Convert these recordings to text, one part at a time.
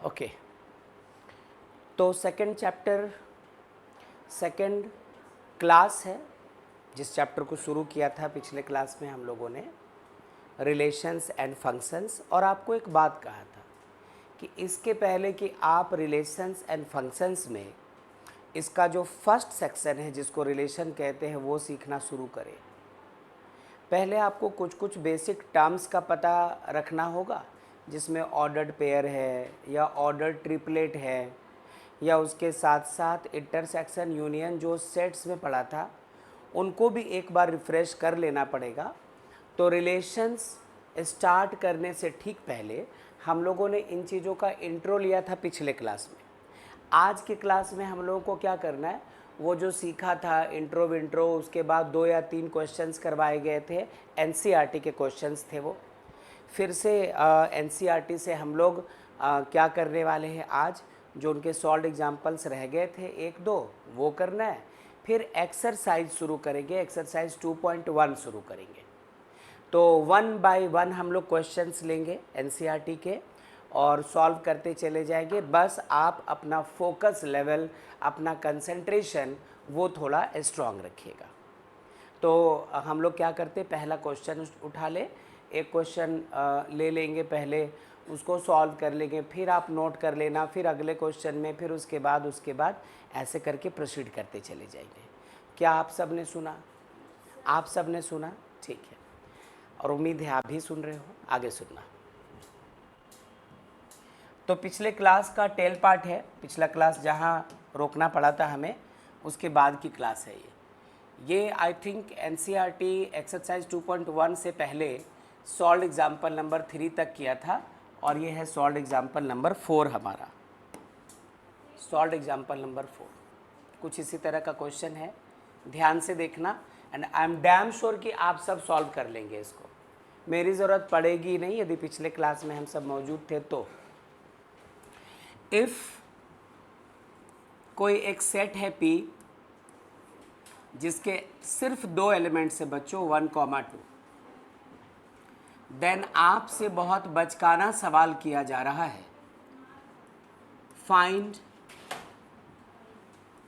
Okay, तो second chapter, second class है जिस चैप्टर को शुरू किया था पिछले क्लास में हम लोगों ने, रिलेशंस एंड फंक्शंस। और आपको एक बात कहा था कि इसके पहले कि आप रिलेशंस एंड फंक्शंस में इसका जो फर्स्ट सेक्शन है जिसको रिलेशन कहते हैं वो सीखना शुरू करें, पहले आपको कुछ कुछ बेसिक टर्म्स का पता रखना होगा, जिसमें ऑर्डर्ड पेयर है या ऑर्डर्ड ट्रिपलेट है, या उसके साथ साथ इंटरसेक्शन यूनियन जो सेट्स में पढ़ा था उनको भी एक बार रिफ़्रेश कर लेना पड़ेगा। तो रिलेशंस स्टार्ट करने से ठीक पहले हम लोगों ने इन चीज़ों का इंट्रो लिया था पिछले क्लास में। आज के क्लास में हम लोगों को क्या करना है, वो जो सीखा था इंट्रो विंट्रो, उसके बाद 2 या 3 क्वेश्चंस करवाए गए थे, एनसीईआरटी के क्वेश्चंस थे वो। फिर से एनसीईआरटी से हम लोग क्या करने वाले हैं आज, जो उनके सॉल्व एग्जाम्पल्स रह गए थे 1-2 वो करना है। फिर एक्सरसाइज शुरू करेंगे, एक्सरसाइज 2.1 शुरू करेंगे। तो 1 बाय 1 हम लोग क्वेश्चंस लेंगे एनसीईआरटी के और सॉल्व करते चले जाएंगे। बस आप अपना फोकस लेवल, अपना कंसंट्रेशन वो थोड़ा स्ट्रांग रखिएगा। तो हम लोग क्या करते, पहला क्वेश्चन उठा ले, एक क्वेश्चन ले लेंगे पहले, उसको सॉल्व कर लेंगे, फिर आप नोट कर लेना, फिर अगले क्वेश्चन में, फिर उसके बाद ऐसे करके प्रोसीड करते चले जाएंगे। क्या आप सब ने सुना? आप सब ने सुना? ठीक है, और उम्मीद है आप भी सुन रहे हो, आगे सुनना। तो पिछले क्लास का टेल पार्ट है, पिछला क्लास जहाँ रोकना पड़ा था हमें उसके बाद की क्लास है ये आई थिंक एनसीईआरटी एक्सरसाइज 2.1 से पहले सॉल्व एग्जाम्पल नंबर 3 तक किया था, और ये है सॉल्व एग्जाम्पल नंबर 4 हमारा, सॉल्व एग्जाम्पल नंबर 4। कुछ इसी तरह का क्वेश्चन है, ध्यान से देखना, and I am damn sure कि आप सब सॉल्व कर लेंगे इसको, मेरी ज़रूरत पड़ेगी नहीं यदि पिछले क्लास में हम सब मौजूद थे तो। इफ़ कोई एक सेट है P जिसके सिर्फ 2 एलिमेंट्स है बच्चों, 1,2, देन आपसे बहुत बचकाना सवाल किया जा रहा है, फाइंड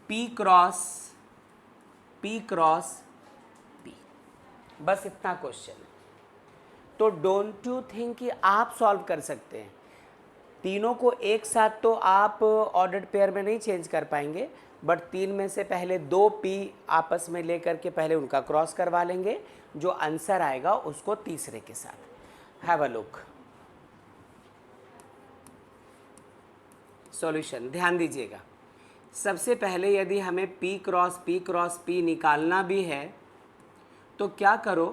P क्रॉस P, बस इतना क्वेश्चन है। तो डोंट यू थिंक कि आप सॉल्व कर सकते हैं। तीनों को एक साथ तो आप ऑर्डर्ड पेयर में नहीं चेंज कर पाएंगे, बट 3 में से पहले 2 P आपस में लेकर के पहले उनका क्रॉस करवा लेंगे, जो आंसर आएगा उसको तीसरे के साथ। हैव अ लुक, सॉल्यूशन ध्यान दीजिएगा। सबसे पहले यदि हमें P क्रॉस P निकालना भी है तो क्या करो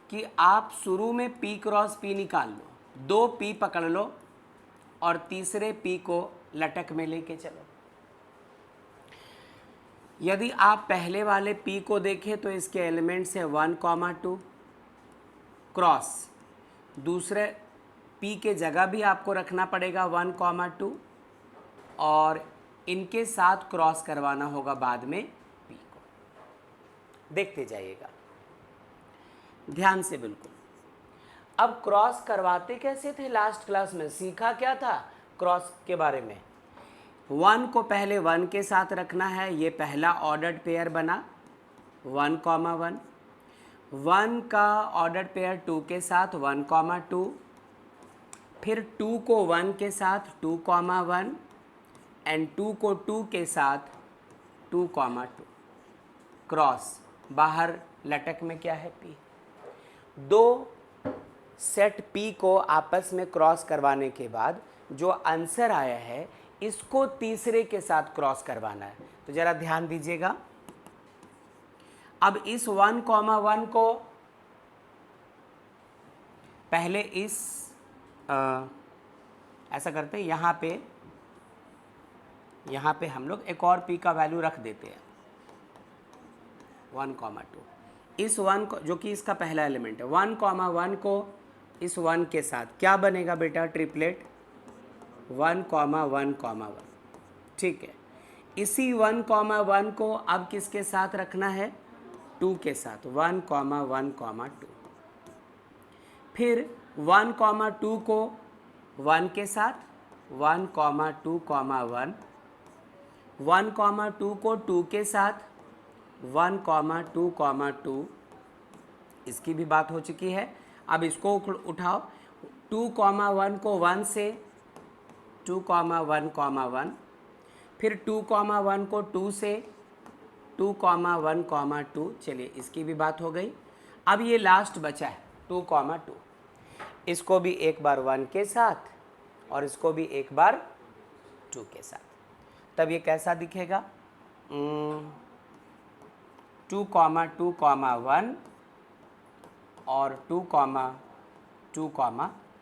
कि आप शुरू में P क्रॉस P निकाल लो, 2 P पकड़ लो और तीसरे P को लटक में लेके चलो। यदि आप पहले वाले P को देखें तो इसके एलिमेंट्स है 1,2 क्रॉस, दूसरे P के जगह भी आपको रखना पड़ेगा 1,2 और इनके साथ क्रॉस करवाना होगा बाद में P को। देखते जाइएगा ध्यान से बिल्कुल। अब क्रॉस करवाते कैसे थे, लास्ट क्लास में सीखा क्या था क्रॉस के बारे में। 1 को पहले 1 के साथ रखना है, ये पहला ऑर्डर्ड पेयर बना 1,1, 1 का ऑर्डर्ड पेयर 2 के साथ 1,2, फिर 2 को 1 के साथ 2,1 एंड 2 को 2 के साथ 2,2 क्रॉस, बाहर लटक में क्या है P। 2 सेट P को आपस में क्रॉस करवाने के बाद जो आंसर आया है इसको तीसरे के साथ क्रॉस करवाना है। तो जरा ध्यान दीजिएगा, अब इस 1,1 को पहले इस ऐसा करते हैं, यहाँ पे हम लोग एक और P का वैल्यू रख देते हैं 1,2। इस 1 को, जो कि इसका पहला एलिमेंट है, 1,1 को इस 1 के साथ क्या बनेगा बेटा, ट्रिपलेट 1,1,1। ठीक है, इसी 1,1 को अब किसके साथ रखना है, 2 के साथ 1,1,2। फिर 1,2 को 1 के साथ 1, 2, 1, 1, 2 को 2 के साथ 1, 2, 2, इसकी भी बात हो चुकी है। अब इसको उठाओ, 2, 1 को 1 से 2, 1, 1, फिर 2, 1 को 2 से 2, 1, 2, चलिए इसकी भी बात हो गई। अब ये लास्ट बचा है 2, 2, इसको भी एक बार 1 के साथ और इसको भी एक बार 2 के साथ, तब ये कैसा दिखेगा? 2, 2, 1 और 2, 2,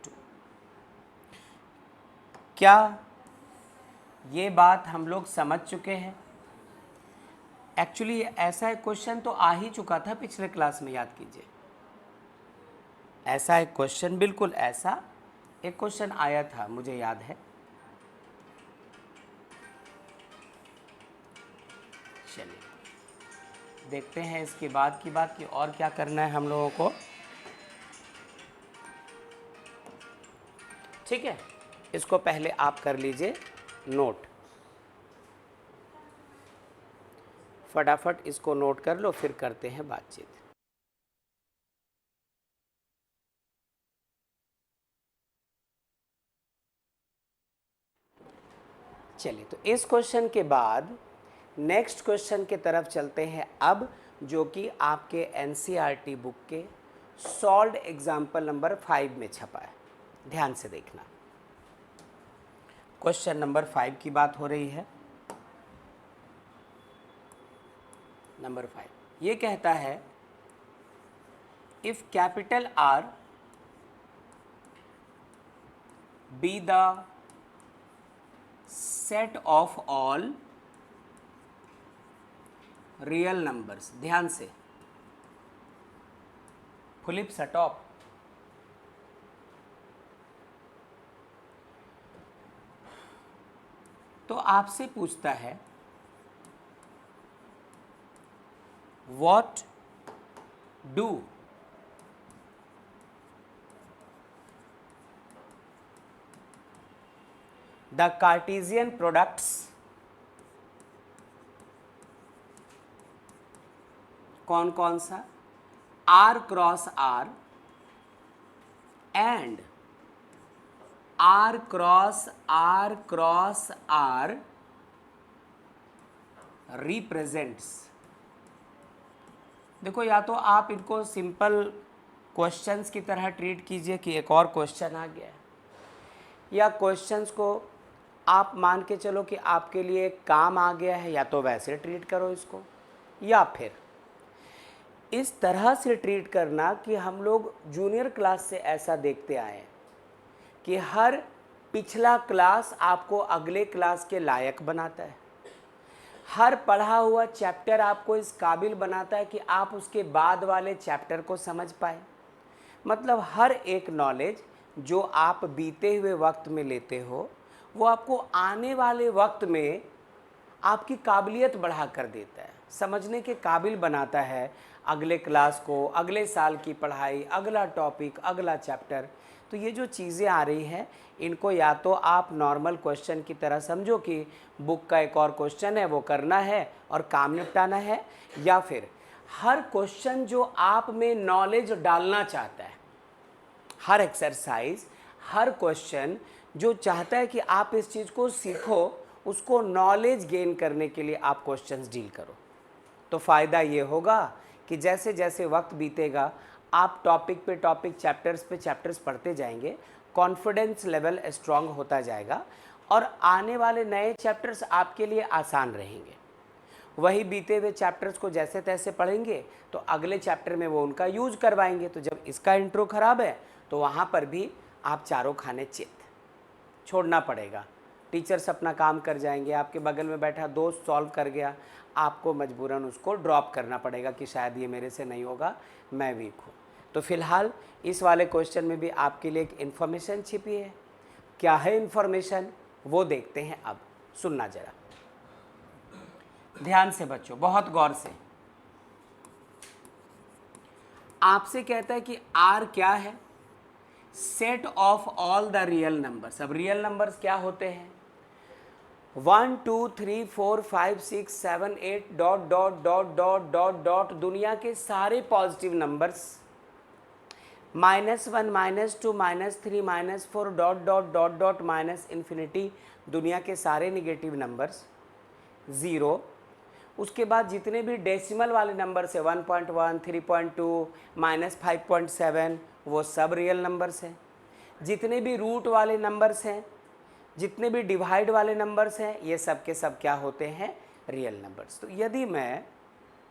2। क्या ये बात हम लोग समझ चुके हैं? एक्चुअली ऐसा एक क्वेश्चन तो आ ही चुका था पिछले क्लास में, याद कीजिए। ऐसा एक क्वेश्चन, बिल्कुल ऐसा एक क्वेश्चन आया था, मुझे याद है। चलिए देखते हैं इसके बाद की बात, कि और क्या करना है हम लोगों को। ठीक है, इसको पहले आप कर लीजिए नोट, फटाफट इसको नोट कर लो, फिर करते हैं बातचीत। चलिए, तो इस क्वेश्चन के बाद नेक्स्ट क्वेश्चन की तरफ चलते हैं अब, जो कि आपके एनसीईआरटी बुक के सॉल्व्ड एग्जाम्पल नंबर 5 में छपा है। ध्यान से देखना, क्वेश्चन नंबर 5 की बात हो रही है। नंबर 5 ये कहता है, if capital R be the set of all real numbers, ध्यान से, फिलिप सटॉप, तो आपसे पूछता है what do the Cartesian products, कौन कौन सा, R cross R and R cross R represents. देखो, या तो आप इनको सिंपल क्वेश्चंस की तरह ट्रीट कीजिए कि एक और क्वेश्चन आ गया है, या क्वेश्चंस को आप मान के चलो कि आपके लिए काम आ गया है, या तो वैसे ट्रीट करो इसको, या फिर इस तरह से ट्रीट करना कि हम लोग जूनियर क्लास से ऐसा देखते आए कि हर पिछला क्लास आपको अगले क्लास के लायक बनाता है, हर पढ़ा हुआ चैप्टर आपको इस काबिल बनाता है कि आप उसके बाद वाले चैप्टर को समझ पाए। मतलब हर एक नॉलेज जो आप बीते हुए वक्त में लेते हो, वो आपको आने वाले वक्त में आपकी काबिलियत बढ़ा कर देता है, समझने के काबिल बनाता है अगले क्लास को, अगले साल की पढ़ाई, अगला टॉपिक, अगला चैप्टर। तो ये जो चीज़ें आ रही हैं, इनको या तो आप नॉर्मल क्वेश्चन की तरह समझो कि बुक का एक और क्वेश्चन है, वो करना है और काम निपटाना है, या फिर हर क्वेश्चन जो आप में नॉलेज डालना चाहता है, हर एक्सरसाइज, हर क्वेश्चन जो चाहता है कि आप इस चीज़ को सीखो, उसको नॉलेज गेन करने के लिए आप क्वेश्चंस डील करो। तो फ़ायदा ये होगा कि जैसे जैसे वक्त बीतेगा, आप टॉपिक पे टॉपिक, चैप्टर्स पे चैप्टर्स पढ़ते जाएंगे, कॉन्फिडेंस लेवल स्ट्रांग होता जाएगा और आने वाले नए चैप्टर्स आपके लिए आसान रहेंगे। वही बीते हुए चैप्टर्स को जैसे तैसे पढ़ेंगे तो अगले चैप्टर में वो उनका यूज करवाएंगे। तो जब इसका इंट्रो खराब है तो वहाँ पर भी आप चारों खाने चित, छोड़ना पड़ेगा। टीचर्स अपना काम कर जाएंगे, आपके बगल में बैठा दोस्त सॉल्व कर गया, आपको मजबूरन उसको ड्रॉप करना पड़ेगा कि शायद ये मेरे से नहीं होगा, मैं वीक हूँ। तो फिलहाल इस वाले क्वेश्चन में भी आपके लिए एक इन्फॉर्मेशन छिपी है। क्या है इन्फॉर्मेशन, वो देखते हैं अब। सुनना जरा ध्यान से बच्चों, बहुत गौर से। आपसे कहता है कि R क्या है, set of all the real numbers. अब रियल नंबर्स क्या होते हैं? 1 2 3 4 5 6 7 8 dot dot dot dot dot dot दुनिया के सारे positive numbers, -1 -2 -3 -4 dot dot dot dot minus infinity दुनिया के सारे निगेटिव नंबर्स, 0। उसके बाद जितने भी डेसिमल वाले नंबर्स है 1.1 3.2 -5.7 वो सब रियल नंबर्स हैं। जितने भी रूट वाले नंबर्स हैं, जितने भी डिवाइड वाले नंबर्स हैं, ये सब के सब क्या होते हैं? Real numbers. तो यदि मैं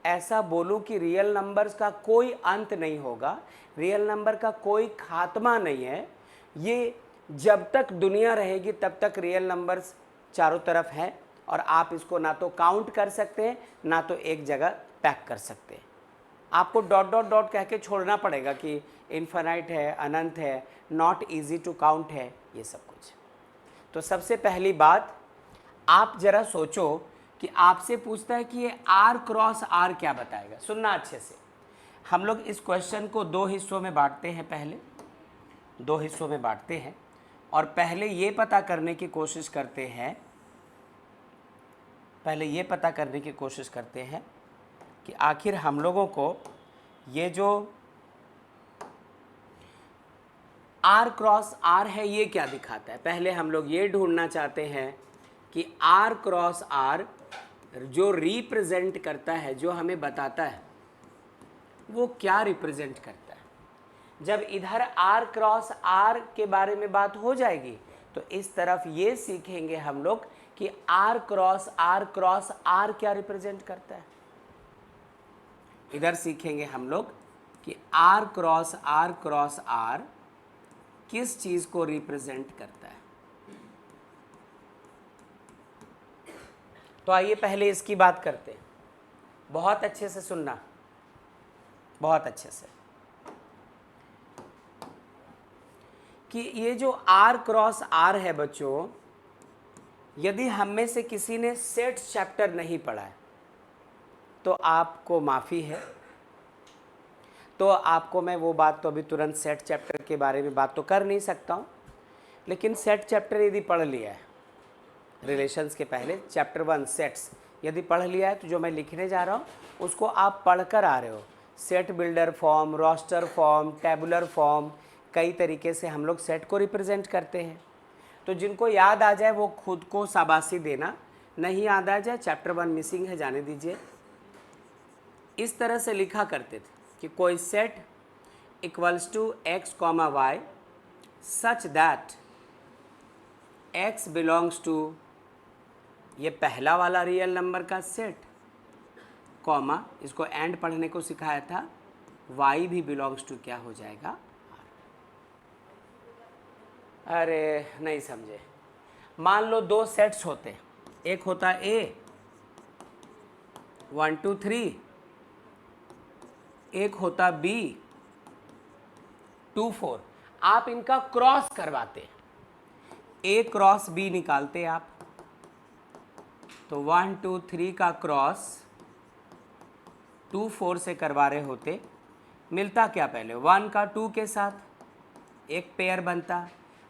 ऐसा बोलूं कि रियल नंबर्स का कोई अंत नहीं होगा, रियल नंबर का कोई खात्मा नहीं है, ये जब तक दुनिया रहेगी तब तक रियल नंबर्स चारों तरफ हैं और आप इसको ना तो काउंट कर सकते हैं ना तो एक जगह पैक कर सकते हैं। आपको डॉट डॉट डॉट कह के छोड़ना पड़ेगा कि इन्फिनाइट है, अनंत है, नॉट इजी टू काउंट है, ये सब कुछ। तो सबसे पहली बात, आप जरा सोचो कि आपसे पूछता है कि ये R क्रॉस R क्या बताएगा। सुनना अच्छे से। हम लोग इस क्वेश्चन को 2 हिस्सों में बांटते हैं, पहले 2 हिस्सों में बांटते हैं और पहले ये पता करने की कोशिश करते हैं, कि आखिर हम लोगों को ये जो R क्रॉस R है ये क्या दिखाता है। पहले हम लोग ये ढूंढना चाहते हैं कि R क्रॉस R जो रिप्रेजेंट करता है, जो हमें बताता है, वो क्या रिप्रेजेंट करता है। जब इधर R क्रॉस R के बारे में बात हो जाएगी तो इस तरफ ये सीखेंगे हम लोग कि R क्रॉस R क्या रिप्रेजेंट करता है। इधर सीखेंगे हम लोग कि R क्रॉस R किस चीज़ को रिप्रेजेंट करता है। तो आइए पहले इसकी बात करते हैं। बहुत अच्छे से सुनना, बहुत अच्छे से, कि ये जो R क्रॉस R है बच्चों, यदि हम में से किसी ने सेट चैप्टर नहीं पढ़ा है तो आपको माफ़ी है। तो आपको मैं वो बात तो अभी तुरंत सेट चैप्टर के बारे में बात तो कर नहीं सकता हूँ, लेकिन सेट चैप्टर यदि पढ़ लिया है, रिलेशंस के पहले चैप्टर 1 सेट्स यदि पढ़ लिया है, तो जो मैं लिखने जा रहा हूँ उसको आप पढ़ कर आ रहे हो। Set builder form, roster form, tabular form, कई तरीके से हम लोग सेट को रिप्रेजेंट करते हैं। तो जिनको याद आ जाए वो खुद को शाबाशी देना, नहीं याद आ जाए चैप्टर 1 मिसिंग है, जाने दीजिए। इस तरह से लिखा करते थे कि कोई set equals to x, y such that x belongs to, ये पहला वाला रियल नंबर का सेट, कॉमा, इसको एंड पढ़ने को सिखाया था, y भी बिलोंग्स टू क्या हो जाएगा, अरे नहीं समझे। मान लो 2 सेट्स होते हैं, एक होता A 1 2 3, एक होता B 2 4। आप इनका क्रॉस करवाते हैं, A क्रॉस B निकालते आप, तो 1 2 3 का क्रॉस 2 4 से करवा रहे होते, मिलता क्या पहले 1 का 2 के साथ एक पेयर बनता,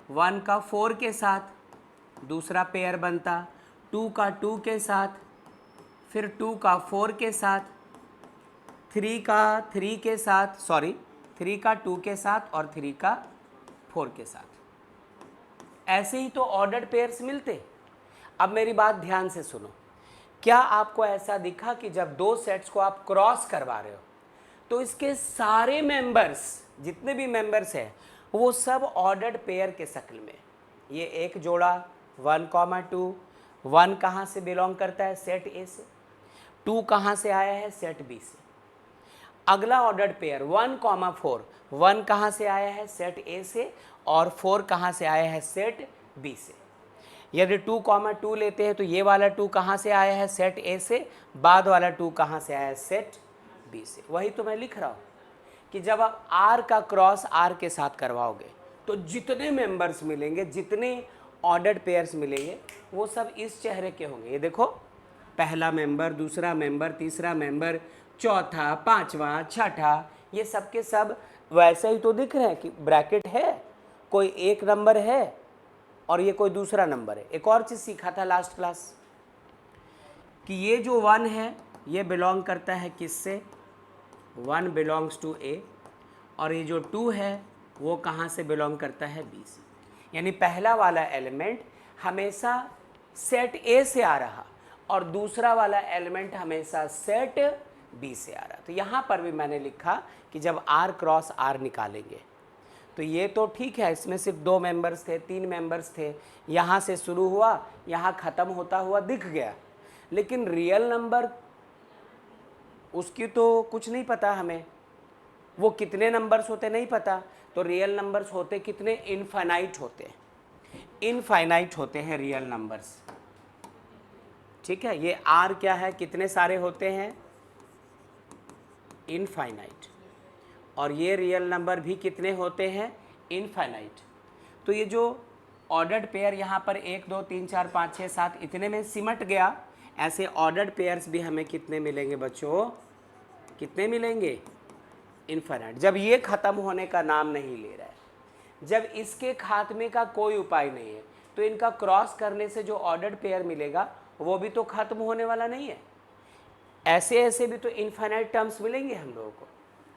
1 का 4 के साथ दूसरा पेयर बनता, 2 का 2 के साथ, फिर 2 का 4 के साथ, 3 का 3 के साथ, 3 का 2 के साथ और 3 का 4 के साथ। ऐसे ही तो ऑर्डर्ड पेयर्स मिलते। अब मेरी बात ध्यान से सुनो, क्या आपको ऐसा दिखा कि जब 2 सेट्स को आप क्रॉस करवा रहे हो तो इसके सारे मेंबर्स, जितने भी मेंबर्स हैं, वो सब ऑर्डर्ड पेयर के शक्ल में। ये एक जोड़ा 1, 2, 1 कहाँ से बिलोंग करता है, सेट ए से, 2 कहाँ से आया है, सेट बी से। अगला ऑर्डर्ड पेयर 1, 4, 1 कहाँ से आया है, सेट ए से, और 4 कहाँ से आया है, सेट बी से। यदि 2, 2 लेते हैं तो ये वाला 2 कहाँ से आया है, सेट ए से, बाद वाला 2 कहाँ से आया है, सेट बी से। वही तो मैं लिख रहा हूँ कि जब आप R का क्रॉस R के साथ करवाओगे तो जितने मेंबर्स मिलेंगे, जितने ऑर्डर्ड पेयर्स मिलेंगे, वो सब इस चेहरे के होंगे। ये देखो, पहला मेंबर, दूसरा मेंबर, तीसरा मेंबर, चौथा, पांचवा, छठा, ये सब के सब वैसे ही तो दिख रहे हैं कि ब्रैकेट है, कोई एक नंबर है और ये कोई दूसरा नंबर है। एक और चीज़ सीखा था लास्ट क्लास कि ये जो 1 है ये बिलोंग करता है किससे, 1 बिलोंग्स टू ए, और ये जो 2 है वो कहाँ से बिलोंग करता है, बी से। यानी पहला वाला एलिमेंट हमेशा सेट ए से आ रहा और दूसरा वाला एलिमेंट हमेशा सेट बी से आ रहा। तो यहाँ पर भी मैंने लिखा कि जब R क्रॉस R निकालेंगे तो ये तो ठीक है, इसमें सिर्फ 2 मेंबर्स थे, 3 मेंबर्स थे, यहाँ से शुरू हुआ यहाँ ख़त्म होता हुआ दिख गया, लेकिन रियल नंबर उसकी तो कुछ नहीं पता हमें, वो कितने नंबर्स होते नहीं पता। तो रियल नंबर्स होते कितने, इनफाइनाइट होते हैं, इनफाइनाइट होते हैं रियल नंबर्स। ठीक है, ये R क्या है, कितने सारे होते हैं, इनफाइनाइट, और ये रियल नंबर भी कितने होते हैं, इनफाइनाइट। तो ये जो ऑर्डर्ड पेयर यहाँ पर 1 2 3 4 5 6 7 इतने में सिमट गया, ऐसे ऑर्डर्ड पेयर्स भी हमें कितने मिलेंगे बच्चों, कितने मिलेंगे, इनफाइनाइट। जब ये ख़त्म होने का नाम नहीं ले रहा है, जब इसके खात्मे का कोई उपाय नहीं है, तो इनका क्रॉस करने से जो ऑर्डर्ड पेयर मिलेगा वो भी तो ख़त्म होने वाला नहीं है। ऐसे ऐसे भी तो इनफाइनाइट टर्म्स मिलेंगे हम लोगों को।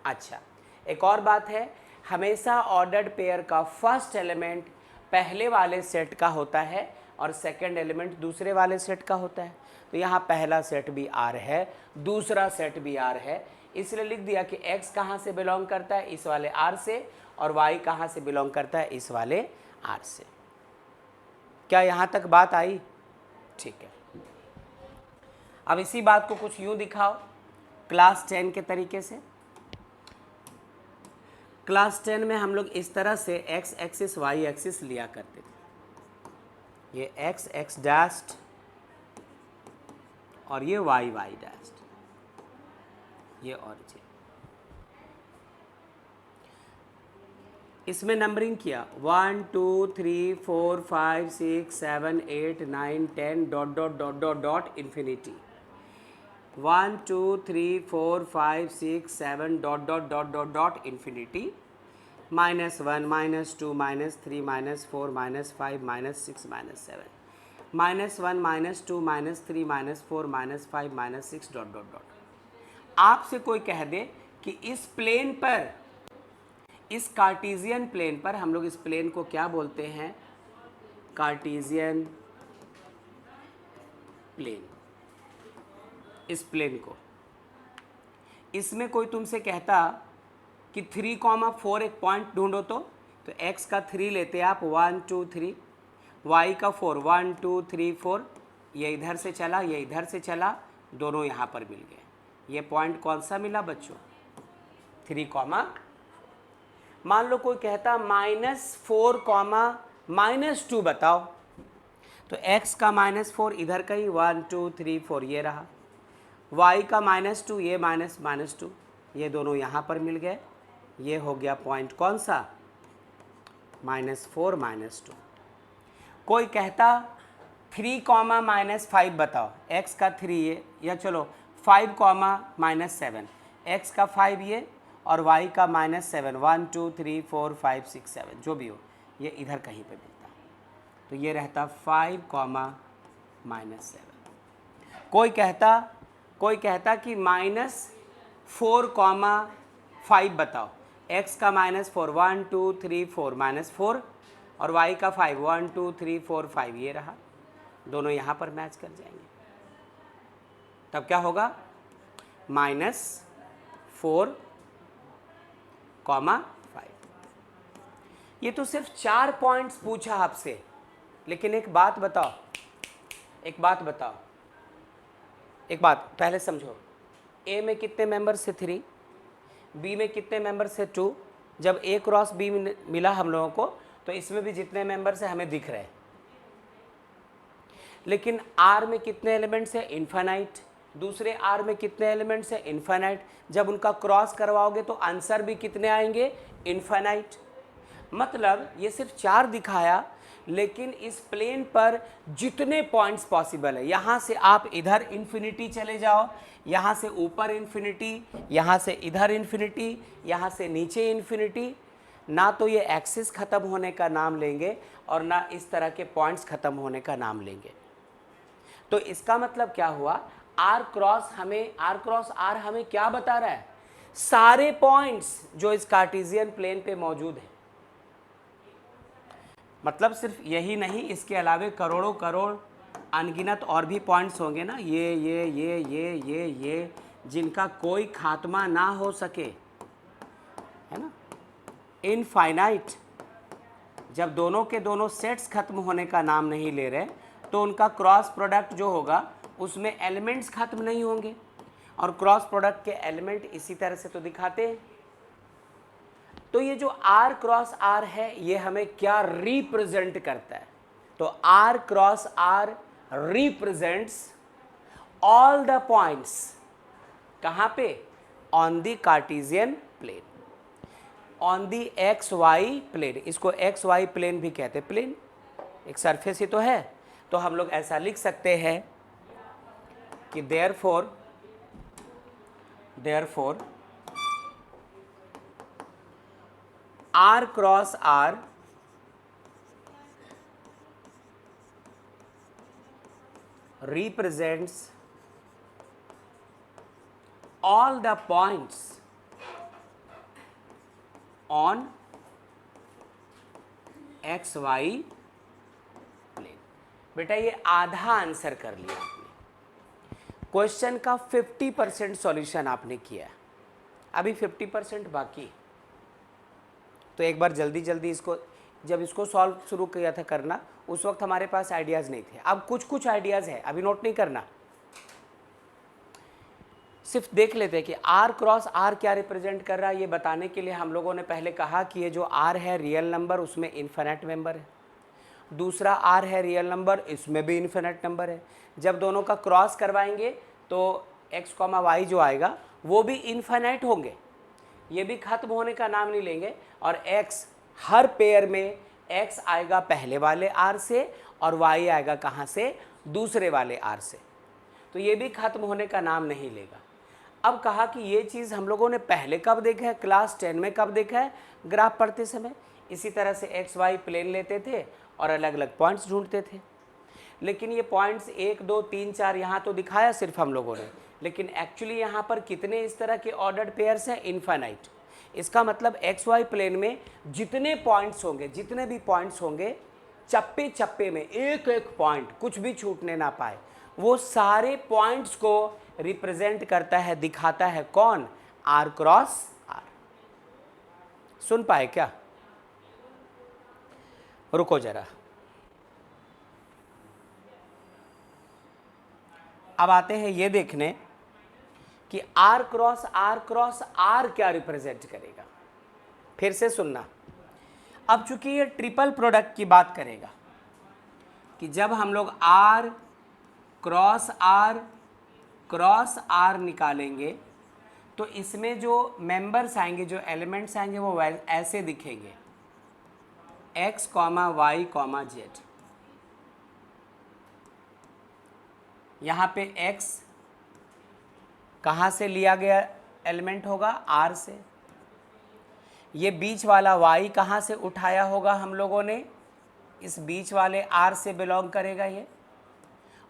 अच्छा, एक और बात है, हमेशा ऑर्डर्ड पेयर का फर्स्ट एलिमेंट पहले वाले सेट का होता है और सेकंड एलिमेंट दूसरे वाले सेट का होता है। तो यहाँ पहला सेट भी R है, दूसरा सेट भी R है, इसलिए लिख दिया कि X कहाँ से बिलोंग करता है, इस वाले R से, और Y कहाँ से बिलोंग करता है, इस वाले R से। क्या यहाँ तक बात आई? ठीक है। अब इसी बात को कुछ यूँ दिखाओ क्लास 10 के तरीके से। क्लास 10 में हम लोग इस तरह से x एक्सिस y एक्सिस लिया करते थे, ये x x डैश्ड और ये y y डैश्ड, ये ऑरिजिन। इसमें नंबरिंग किया 1 2 3 4 5 6 7 8 9 10 dot dot dot dot dot infinity, 1 2 3 4 5 6 7 dot dot dot dot dot infinity, -1 -2 -3 -4 -5 -6 -7, -1 -2 -3 -4 -5 -6 dot dot dot. आपसे कोई कह दे कि इस प्लेन पर, इस कार्टेशियन प्लेन पर, हम लोग इस प्लेन को क्या बोलते हैं, कार्टेशियन प्लेन, इस प्लेन को, इसमें कोई तुमसे कहता कि 3,4 एक पॉइंट ढूंढो, तो x का 3 लेते आप, 1 2 3, y का 4 1 2 3 4, ये इधर से चला, ये इधर से चला, दोनों यहाँ पर मिल गए। ये पॉइंट कौन सा मिला बच्चों, 3, मान लो कोई कहता -4, -2 बताओ, तो x का -4 इधर का ही, 1 2 3 4 ये रहा, y का -2, ये -2, ये दोनों यहाँ पर मिल गए, ये हो गया पॉइंट कौन सा, -4 -2। कोई कहता 3, -5 बताओ, x का 3 ये, या चलो 5, -7, x का 5 ये और y का -7, 1 2 3 4 5 6 7 जो भी हो, ये इधर कहीं पे मिलता, तो ये रहता 5, -7। कोई कहता कि -4, 5 बताओ, x का -4, 1 2 3 4 -4, और y का 5, 1 2 3 4 5 ये रहा, दोनों यहाँ पर मैच कर जाएंगे। तब क्या होगा, -4, 5। ये तो सिर्फ 4 पॉइंट्स पूछा आपसे, लेकिन एक बात बताओ, एक बात पहले समझो, A में कितने मेंबर्स से 3, B में कितने मेंबर्स से 2, जब A क्रॉस B मिला हम लोगों को, तो इसमें भी जितने मेंबर्स हैं हमें दिख रहे हैं, लेकिन R में कितने एलिमेंट्स हैं, इनफाइनाइट, दूसरे R में कितने एलिमेंट्स हैं, इनफाइनाइट। जब उनका क्रॉस करवाओगे तो आंसर भी कितने आएंगे, इनफाइनाइट। मतलब ये सिर्फ 4 दिखाया, लेकिन इस प्लेन पर जितने पॉइंट्स पॉसिबल है, यहाँ से आप इधर इन्फिनिटी चले जाओ, यहाँ से ऊपर इन्फिनिटी, यहाँ से इधर इन्फिनिटी, यहाँ से नीचे इन्फिनिटी, ना तो ये एक्सिस ख़त्म होने का नाम लेंगे और ना इस तरह के पॉइंट्स ख़त्म होने का नाम लेंगे। तो इसका मतलब क्या हुआ, आर क्रॉस आर हमें क्या बता रहा है, सारे पॉइंट्स जो इस कार्टेशियन प्लेन पे मौजूद है। मतलब सिर्फ यही नहीं, इसके अलावे करोड़ों करोड़ अनगिनत और भी पॉइंट्स होंगे ना, ये जिनका कोई खात्मा ना हो सके, है ना, इनफाइनाइट। जब दोनों के दोनों सेट्स खत्म होने का नाम नहीं ले रहे तो उनका क्रॉस प्रोडक्ट जो होगा उसमें एलिमेंट्स खत्म नहीं होंगे, और क्रॉस प्रोडक्ट के एलिमेंट इसी तरह से तो दिखाते हैं। तो ये जो आर क्रॉस आर है ये हमें क्या रिप्रेजेंट करता है, तो R cross R represents all the points, कहाँ पे, on the Cartesian plane, on the X Y plane. इसको एक्स वाई प्लेन भी कहते हैं, प्लेन एक सरफेस ही तो है। तो हम लोग ऐसा लिख सकते हैं कि therefore R cross R represents all the points on X Y plane. बेटा ये आधा आंसर कर लिया आपने, क्वेश्चन का 50% सॉल्यूशन आपने किया, अभी 50% बाकी। तो एक बार जल्दी जल्दी इसको, जब इसको सॉल्व शुरू किया था करना उस वक्त हमारे पास आइडियाज़ नहीं थे, अब कुछ कुछ आइडियाज़ है, अभी नोट नहीं करना, सिर्फ देख लेते हैं कि आर क्रॉस आर क्या रिप्रेजेंट कर रहा है। ये बताने के लिए हम लोगों ने पहले कहा कि ये जो आर है रियल नंबर, उसमें इन्फिनिट मेंबर है, दूसरा आर है रियल नंबर, इसमें भी इन्फिनिट नंबर है। जब दोनों का क्रॉस करवाएंगे तो एक्स कॉमा वाई जो आएगा वो भी इन्फिनिट होंगे, ये भी खत्म होने का नाम नहीं लेंगे। और एक्स, हर पेयर में एक्स आएगा पहले वाले आर से और वाई आएगा कहाँ से, दूसरे वाले आर से, तो ये भी खत्म होने का नाम नहीं लेगा। अब कहा कि ये चीज़ हम लोगों ने पहले कब देखा है, क्लास 10 में कब देखा है, ग्राफ पढ़ते समय। इसी तरह से एक्स वाई प्लेन लेते थे और अलग अलग पॉइंट्स ढूंढते थे। लेकिन ये पॉइंट्स 1 2 3 4 यहाँ तो दिखाया सिर्फ हम लोगों ने, लेकिन एक्चुअली यहाँ पर कितने इस तरह के ऑर्डर्ड पेयर्स हैं, इनफाइनाइट। इसका मतलब एक्स वाई प्लेन में जितने पॉइंट्स होंगे, जितने भी पॉइंट्स होंगे, चप्पे चप्पे में एक एक पॉइंट कुछ भी छूटने ना पाए, वो सारे पॉइंट्स को रिप्रेजेंट करता है, दिखाता है कौन, आर क्रॉस आर। सुन पाए क्या, रुको जरा, अब आते हैं ये देखने कि आर क्रॉस आर क्या रिप्रेजेंट करेगा। फिर से सुनना, अब चूंकि ये ट्रिपल प्रोडक्ट की बात करेगा कि जब हम लोग आर क्रॉस आर निकालेंगे तो इसमें जो मेंबर्स आएंगे, जो एलिमेंट्स आएंगे वो ऐसे दिखेंगे, X comma Y comma Z. यहाँ पे x कहाँ से लिया गया एलिमेंट होगा, r से। ये बीच वाला y कहाँ से उठाया होगा हम लोगों ने, इस बीच वाले r से बिलोंग करेगा ये।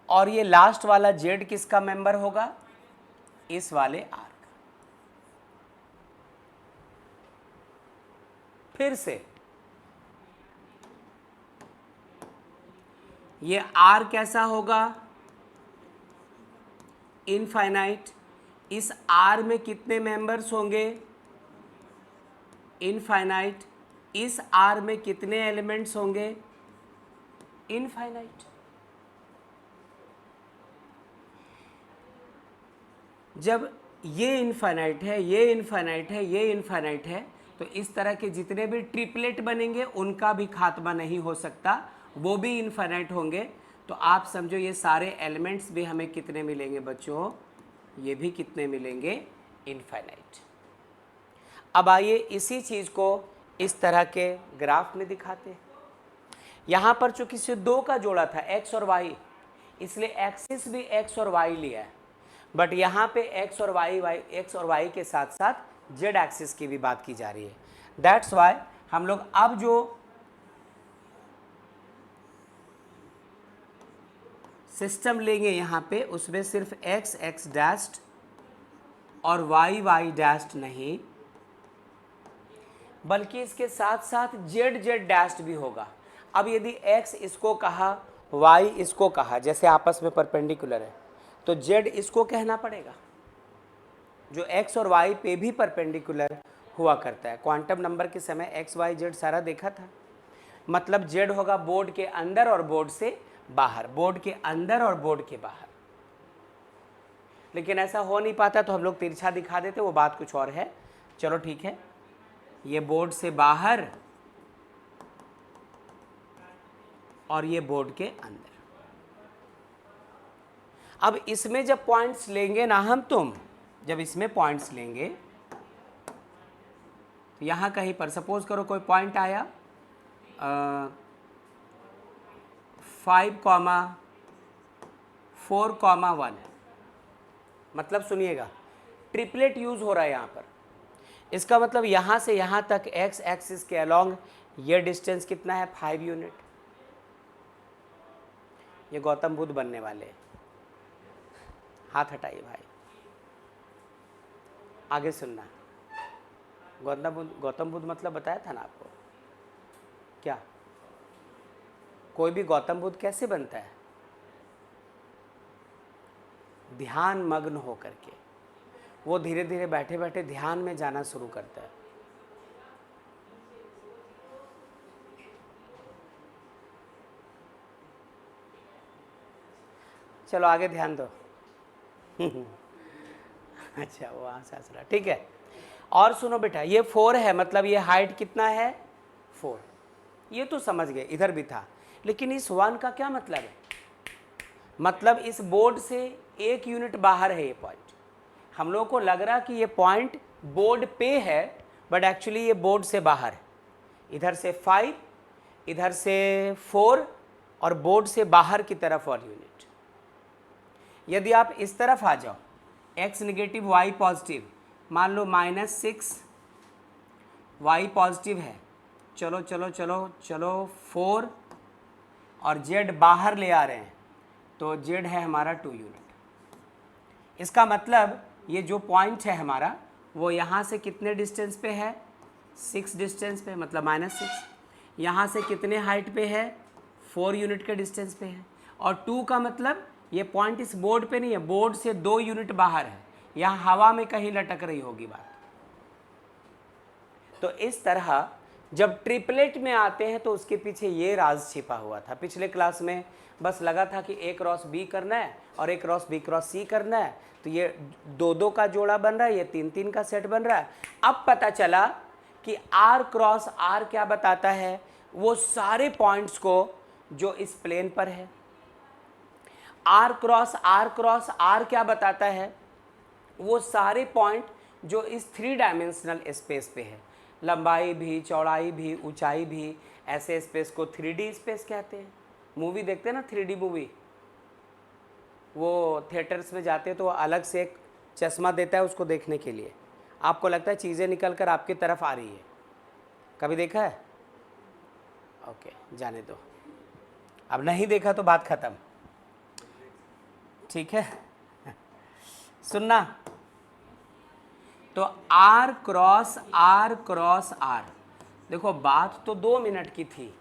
और ये लास्ट वाला z किसका मेंबर होगा, इस वाले r का। फिर से ये r कैसा होगा, इनफाइनाइट। इस R में कितने मेंबर्स होंगे, इनफाइनाइट। इस R में कितने एलिमेंट्स होंगे, इनफाइनाइट। जब ये इनफाइनाइट है, ये इनफाइनाइट है, ये इनफाइनाइट है, तो इस तरह के जितने भी ट्रिपलेट बनेंगे उनका भी खात्मा नहीं हो सकता, वो भी इनफाइनाइट होंगे। तो आप समझो ये सारे एलिमेंट्स भी हमें कितने मिलेंगे बच्चों, ये भी कितने मिलेंगे, इनफाइनाइट। अब आइए इसी चीज़ को इस तरह के ग्राफ में दिखाते हैं। यहाँ पर चूंकि सिर्फ दो का जोड़ा था, एक्स और वाई, इसलिए एक्सिस भी एक्स और वाई लिया है। बट यहाँ पे एक्स और वाई के साथ साथ जेड एक्सिस की भी बात की जा रही है। दैट्स वाई हम लोग अब जो सिस्टम लेंगे यहाँ पे उसमें सिर्फ x x डैश्ड और y y डैश्ड नहीं, बल्कि इसके साथ साथ z z डैश्ड भी होगा। अब यदि x इसको कहा, y इसको कहा, जैसे आपस में परपेंडिकुलर है, तो z इसको कहना पड़ेगा जो x और y पे भी परपेंडिकुलर हुआ करता है। क्वांटम नंबर के समय x y z सारा देखा था। मतलब z होगा बोर्ड के अंदर और बोर्ड से बाहर, बोर्ड के अंदर और बोर्ड के बाहर। लेकिन ऐसा हो नहीं पाता तो हम लोग तिरछा दिखा देते, वो बात कुछ और है। चलो ठीक है, ये बोर्ड से बाहर और ये बोर्ड के अंदर। अब इसमें जब पॉइंट्स लेंगे ना हम तुम, जब इसमें पॉइंट्स लेंगे तो यहाँ कहीं पर सपोज करो कोई पॉइंट आया 5,4,1, मतलब सुनिएगा ट्रिपलेट यूज हो रहा है यहाँ पर। इसका मतलब यहाँ से यहाँ तक x एक्सिस के अलोंग ये डिस्टेंस कितना है, 5 यूनिट। ये गौतम बुद्ध बनने वाले हैं। हाथ हटाइए भाई, आगे सुनना। गौतम बुद्ध मतलब बताया था ना आपको, क्या कोई भी गौतम बुद्ध कैसे बनता है? ध्यान मग्न हो करके। वो धीरे धीरे बैठे बैठे ध्यान में जाना शुरू करता है। चलो आगे ध्यान दो। अच्छा वो वहाँ से हंस रहा, ठीक है। और सुनो बेटा, ये 4 है, मतलब ये हाइट कितना है, 4। ये तो समझ गए, इधर भी था। लेकिन इस 1 का क्या मतलब है? मतलब इस बोर्ड से 1 यूनिट बाहर है ये पॉइंट। हम लोगों को लग रहा कि ये पॉइंट बोर्ड पे है, बट एक्चुअली ये बोर्ड से बाहर है। इधर से 5, इधर से 4 और बोर्ड से बाहर की तरफ 1 यूनिट। यदि आप इस तरफ आ जाओ, x नेगेटिव y पॉजिटिव, मान लो -6 y पॉजिटिव है, चलो चलो चलो चलो 4 और z बाहर ले आ रहे हैं, तो z है हमारा 2 यूनिट। इसका मतलब ये जो पॉइंट है हमारा वो यहाँ से कितने डिस्टेंस पे है, 6 डिस्टेंस पे, मतलब -6। यहाँ से कितने हाइट पे है, 4 यूनिट के डिस्टेंस पे है। और 2 का मतलब ये पॉइंट इस बोर्ड पे नहीं है, बोर्ड से 2 यूनिट बाहर है, यहाँ हवा में कहीं लटक रही होगी बात। तो इस तरह जब ट्रिपलेट में आते हैं तो उसके पीछे ये राज छिपा हुआ था। पिछले क्लास में बस लगा था कि A क्रॉस B करना है और A cross B cross C करना है, तो ये 2-2 का जोड़ा बन रहा है, ये 3-3 का सेट बन रहा है। अब पता चला कि R क्रॉस R क्या बताता है, वो सारे पॉइंट्स को जो इस प्लेन पर है। R क्रॉस R क्या बताता है, वो सारे पॉइंट जो इस 3 डायमेंशनल स्पेस पे है, लंबाई भी, चौड़ाई भी, ऊंचाई भी। ऐसे स्पेस को 3D स्पेस कहते हैं। मूवी देखते हैं ना, 3D मूवी, वो थिएटर्स में जाते हैं तो अलग से एक चश्मा देता है उसको देखने के लिए। आपको लगता है चीज़ें निकल कर आपकी तरफ आ रही है, कभी देखा है? ओके, जाने दो, अब नहीं देखा तो बात ख़त्म, ठीक है। सुनना, तो R क्रॉस R, देखो बात तो 2 मिनट की थी।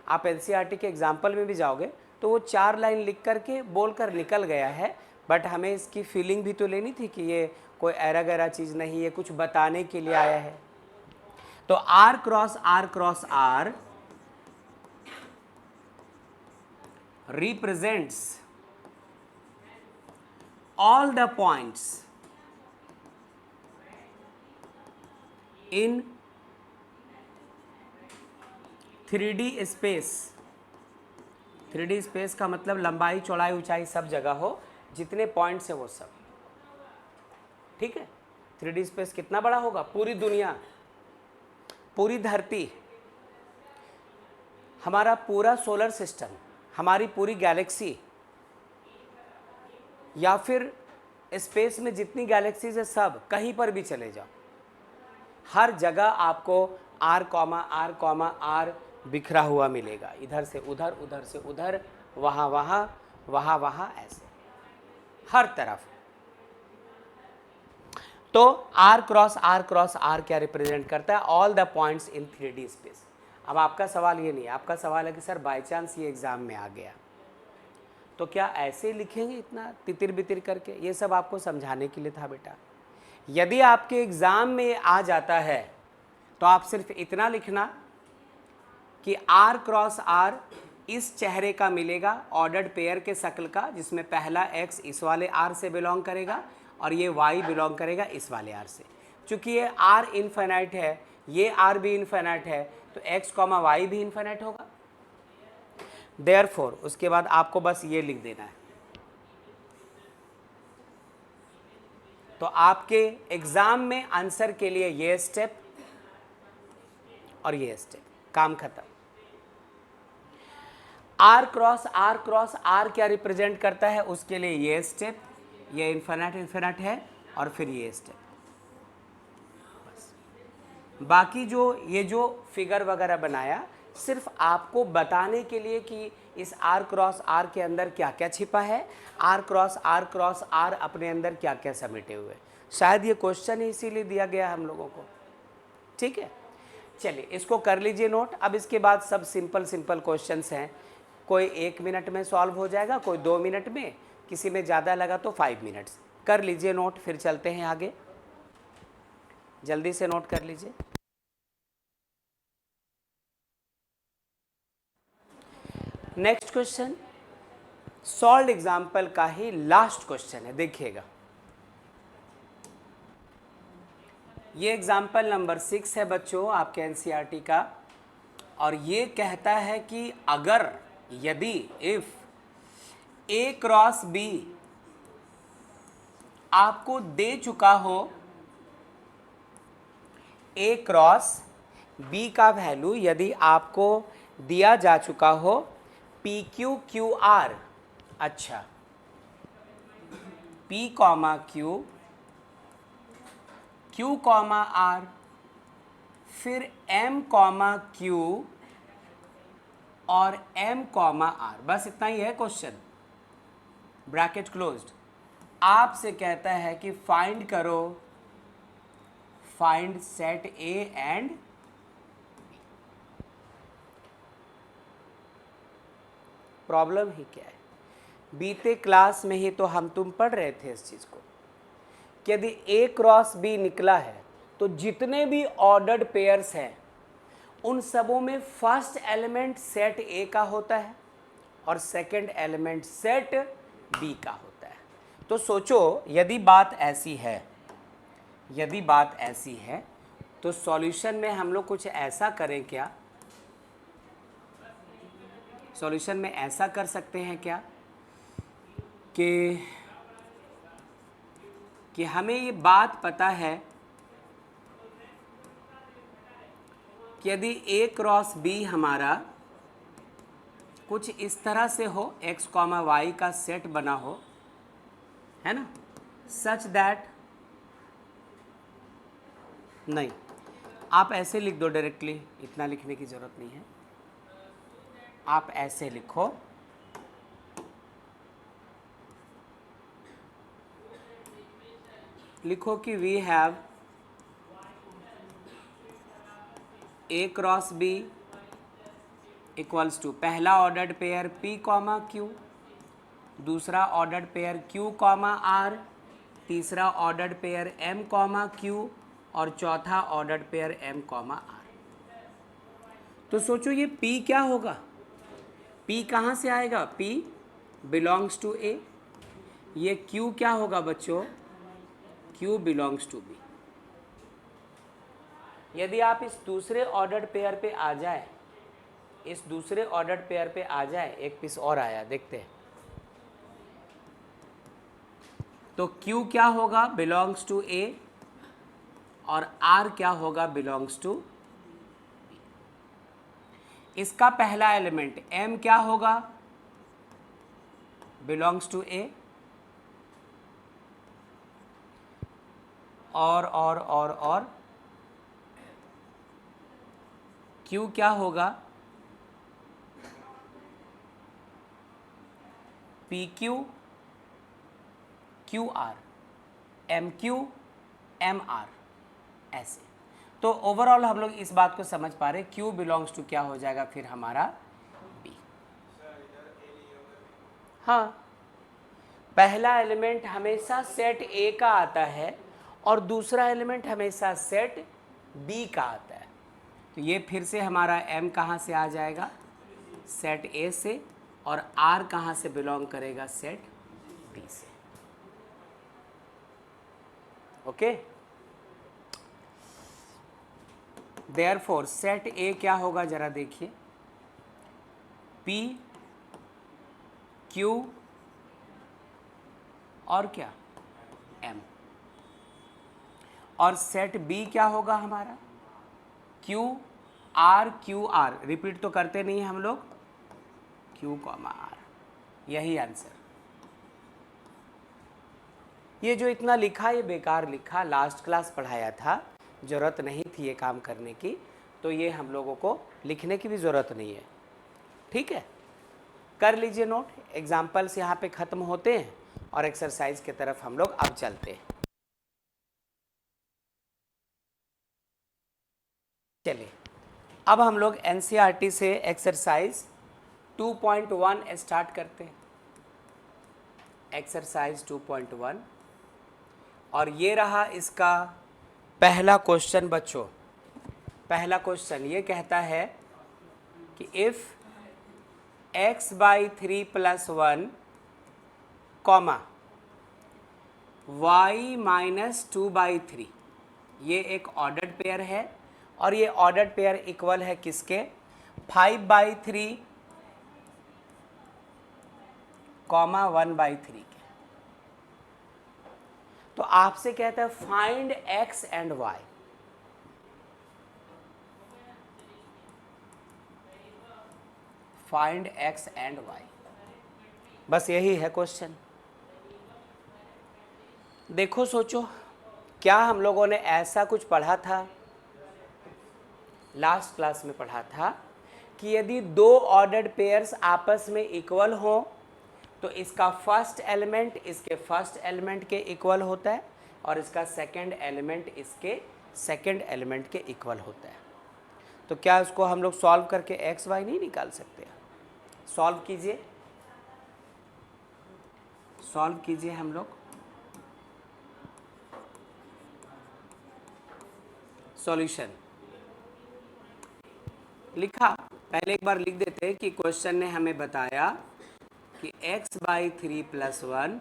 आप NCERT के एग्जाम्पल में भी जाओगे तो वो 4 लाइन लिख करके बोल कर निकल गया है, बट हमें इसकी फीलिंग भी तो लेनी थी कि ये कोई ऐरा गैरा चीज़ नहीं है, कुछ बताने के लिए आया है। तो R cross R represents all the points in 3D space. 3D space का मतलब लंबाई, चौड़ाई, ऊंचाई सब जगह हो, जितने पॉइंट्स हैं वो सब, ठीक है। 3D स्पेस कितना बड़ा होगा, पूरी दुनिया, पूरी धरती, हमारा पूरा सोलर सिस्टम, हमारी पूरी गैलेक्सी, या फिर स्पेस में जितनी गैलेक्सीज है सब, कहीं पर भी चले जाओ, हर जगह आपको आर कॉमा आर बिखरा हुआ मिलेगा, इधर से उधर, उधर से उधर, वहाँ वहाँ, वहाँ वहाँ, ऐसे हर तरफ। तो आर क्रॉस आर क्या रिप्रेजेंट करता है? All the points in 3D space. अब आपका सवाल ये नहीं है, आपका सवाल है कि सर बाय चांस ये एग्जाम में आ गया तो क्या ऐसे लिखेंगे इतना तितिर बितिर करके? ये सब आपको समझाने के लिए था बेटा। यदि आपके एग्जाम में आ जाता है तो आप सिर्फ इतना लिखना कि आर क्रॉस आर इस चेहरे का मिलेगा, ऑर्डर्ड पेयर के शक्ल का, जिसमें पहला x इस वाले r से बिलोंग करेगा और ये y बिलोंग करेगा इस वाले r से। चूंकि ये r इनफाइनाइट है, ये r भी इनफाइनाइट है, तो x कॉमा y भी इनफाइनाइट होगा। देयरफॉर उसके बाद आपको बस ये लिख देना है। तो आपके एग्जाम में आंसर के लिए ये स्टेप और ये स्टेप, काम खत्म। आर क्रॉस आर क्या रिप्रेजेंट करता है? उसके लिए ये स्टेप, ये इन्फिनिट है, और फिर ये स्टेप। बस बाकी जो फिगर वगैरह बनाया सिर्फ आपको बताने के लिए कि इस आर क्रॉस आर के अंदर क्या क्या छिपा है, आर क्रॉस आर अपने अंदर क्या क्या समेटे हुए। शायद ये क्वेश्चन ही इसीलिए दिया गया हम लोगों को। ठीक है, चलिए इसको कर लीजिए नोट। अब इसके बाद सब सिंपल क्वेश्चंस हैं। कोई 1 मिनट में सॉल्व हो जाएगा, कोई 2 मिनट में, किसी में ज़्यादा लगा तो 5 मिनट्स। कर लीजिए नोट, फिर चलते हैं आगे। जल्दी से नोट कर लीजिए। नेक्स्ट क्वेश्चन सॉल्व एग्जाम्पल का ही लास्ट क्वेश्चन है, देखिएगा। ये एग्जाम्पल नंबर 6 है बच्चों आपके एनसीईआरटी का, और ये कहता है कि अगर यदि इफ ए क्रॉस बी आपको दे चुका हो, ए क्रॉस बी का वैल्यू यदि आपको दिया जा चुका हो पी क्यू क्यू आर, अच्छा P comma Q, Q comma R, फिर एम कॉमा क्यू और एम कॉमा आर। बस इतना ही है क्वेश्चन, ब्रैकेट क्लोज्ड। आपसे कहता है कि फाइंड करो, find set A and problem ही क्या है? बीते क्लास में ही तो हम तुम पढ़ रहे थे इस चीज को कि यदि ए क्रॉस बी निकला है तो जितने भी ऑर्डर्ड पेयर्स हैं उन सबों में फर्स्ट एलिमेंट सेट ए का होता है और सेकंड एलिमेंट सेट बी का होता है। तो सोचो यदि बात ऐसी है, यदि बात ऐसी है तो सॉल्यूशन में हम लोग कुछ ऐसा करें क्या, सॉल्यूशन में ऐसा कर सकते हैं क्या कि हमें ये बात पता है कि यदि ए क्रॉस बी हमारा कुछ इस तरह से हो, एक्स कॉमा वाई का सेट बना हो, है ना, सच दैट, नहीं आप ऐसे लिख दो डायरेक्टली, इतना लिखने की जरूरत नहीं है, आप ऐसे लिखो कि we have A cross B equals to पहला ordered pair P comma Q, दूसरा ordered pair Q comma R, तीसरा ordered pair M comma Q और चौथा ordered pair M comma R। तो सोचो ये P क्या होगा, P कहाँ से आएगा? P belongs to A। ये Q क्या होगा बच्चों? Q belongs to B। यदि आप इस दूसरे ऑर्डर्ड पेयर पे आ जाए, इस दूसरे ऑर्डर्ड पेयर पे आ जाए, एक पीस और आया देखते हैं, तो Q क्या होगा? बिलोंग्स टू A और R क्या होगा? Belongs to B। इसका पहला एलिमेंट M क्या होगा? बिलोंग्स टू A और Q क्या होगा, PQ QR, MQ MR, ऐसे। तो ओवरऑल हम लोग इस बात को समझ पा रहे, Q बिलोंग्स टू क्या हो जाएगा फिर हमारा B। हाँ, पहला एलिमेंट हमेशा सेट A का आता है और दूसरा एलिमेंट हमेशा सेट B का आता है। तो ये फिर से हमारा M कहाँ से आ जाएगा, सेट A से, और R कहाँ से बिलोंग करेगा, सेट B से। ओके, देयरफॉर सेट A क्या होगा जरा देखिए, P Q और क्या, M। और सेट B क्या होगा हमारा, Q R Q R, repeat तो करते नहीं हम लोग, Q R, यही आंसर। ये जो इतना लिखा ये बेकार लिखा, लास्ट क्लास पढ़ाया था, ज़रूरत नहीं थी ये काम करने की, तो ये हम लोगों को लिखने की भी ज़रूरत नहीं है। ठीक है, कर लीजिए नोट, एग्जाम्पल्स यहाँ पे ख़त्म होते हैं और एक्सरसाइज की तरफ हम लोग अब चलते हैं। चलिए, अब हम लोग NCERT से एक्सरसाइज 2.1 स्टार्ट करते हैं। एक्सरसाइज 2.1, और ये रहा इसका पहला क्वेश्चन बच्चों। पहला क्वेश्चन ये कहता है कि इफ़ x/3 + 1, y-2/3, ये एक ऑर्डर्ड पेयर है, और ये ऑर्डर्ड पेयर इक्वल है किसके, 5/3, 1/3 के। तो आपसे कहता है find x and y। Find x and y, बस यही है क्वेश्चन। देखो सोचो, क्या हम लोगों ने ऐसा कुछ पढ़ा था, लास्ट क्लास में पढ़ा था कि यदि दो ऑर्डर्ड पेयर्स आपस में इक्वल हो तो इसका फर्स्ट एलिमेंट इसके फर्स्ट एलिमेंट के इक्वल होता है और इसका सेकंड एलिमेंट इसके सेकंड एलिमेंट के इक्वल होता है। तो क्या इसको हम लोग सॉल्व करके एक्स वाई नहीं निकाल सकते? सॉल्व कीजिए, सॉल्व कीजिए हम लोग। सॉल्यूशन लिखा, पहले एक बार लिख देते हैं कि क्वेश्चन ने हमें बताया कि x/3 + 1,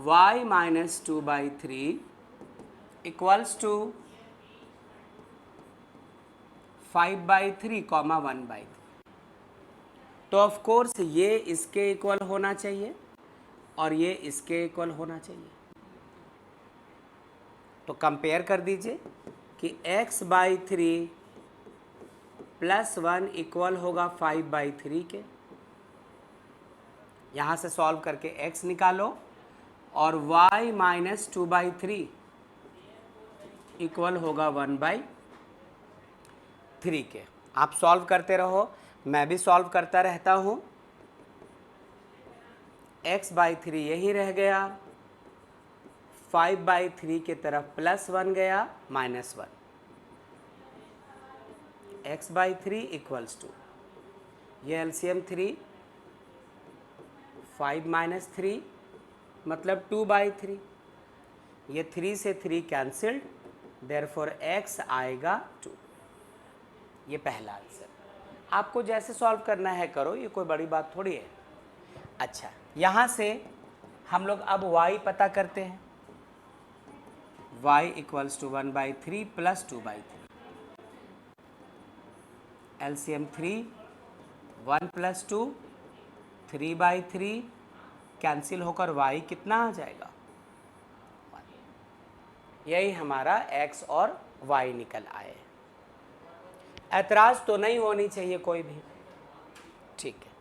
y-2/3 इक्वल्स टू 5/3, 1/3। तो ऑफ कोर्स ये इसके इक्वल होना चाहिए और ये इसके इक्वल होना चाहिए। तो कंपेयर कर दीजिए कि x/3 + 1 इक्वल होगा 5/3 के। यहाँ से सॉल्व करके x निकालो, और y-2/3 इक्वल होगा 1/3 के। आप सॉल्व करते रहो, मैं भी सॉल्व करता रहता हूँ। x/3 यही रह गया, 5/3 के तरफ +1 गया, -1। x/3 इक्वल्स टू, ये एलसीएम 3, 5 - 3 मतलब 2/3, ये 3 से 3 कैंसिल्ड, देयरफॉर x आएगा 2। ये पहला आंसर। आपको जैसे सॉल्व करना है करो, ये कोई बड़ी बात थोड़ी है। अच्छा, यहाँ से हम लोग अब y पता करते हैं। y equals to 1/3 + 2/3, LCM 3, 1 + 2, 3/3 cancel होकर y कितना आ जाएगा, 1। यही हमारा x और y निकल आए। ऐतराज़ तो नहीं होनी चाहिए कोई भी, ठीक है।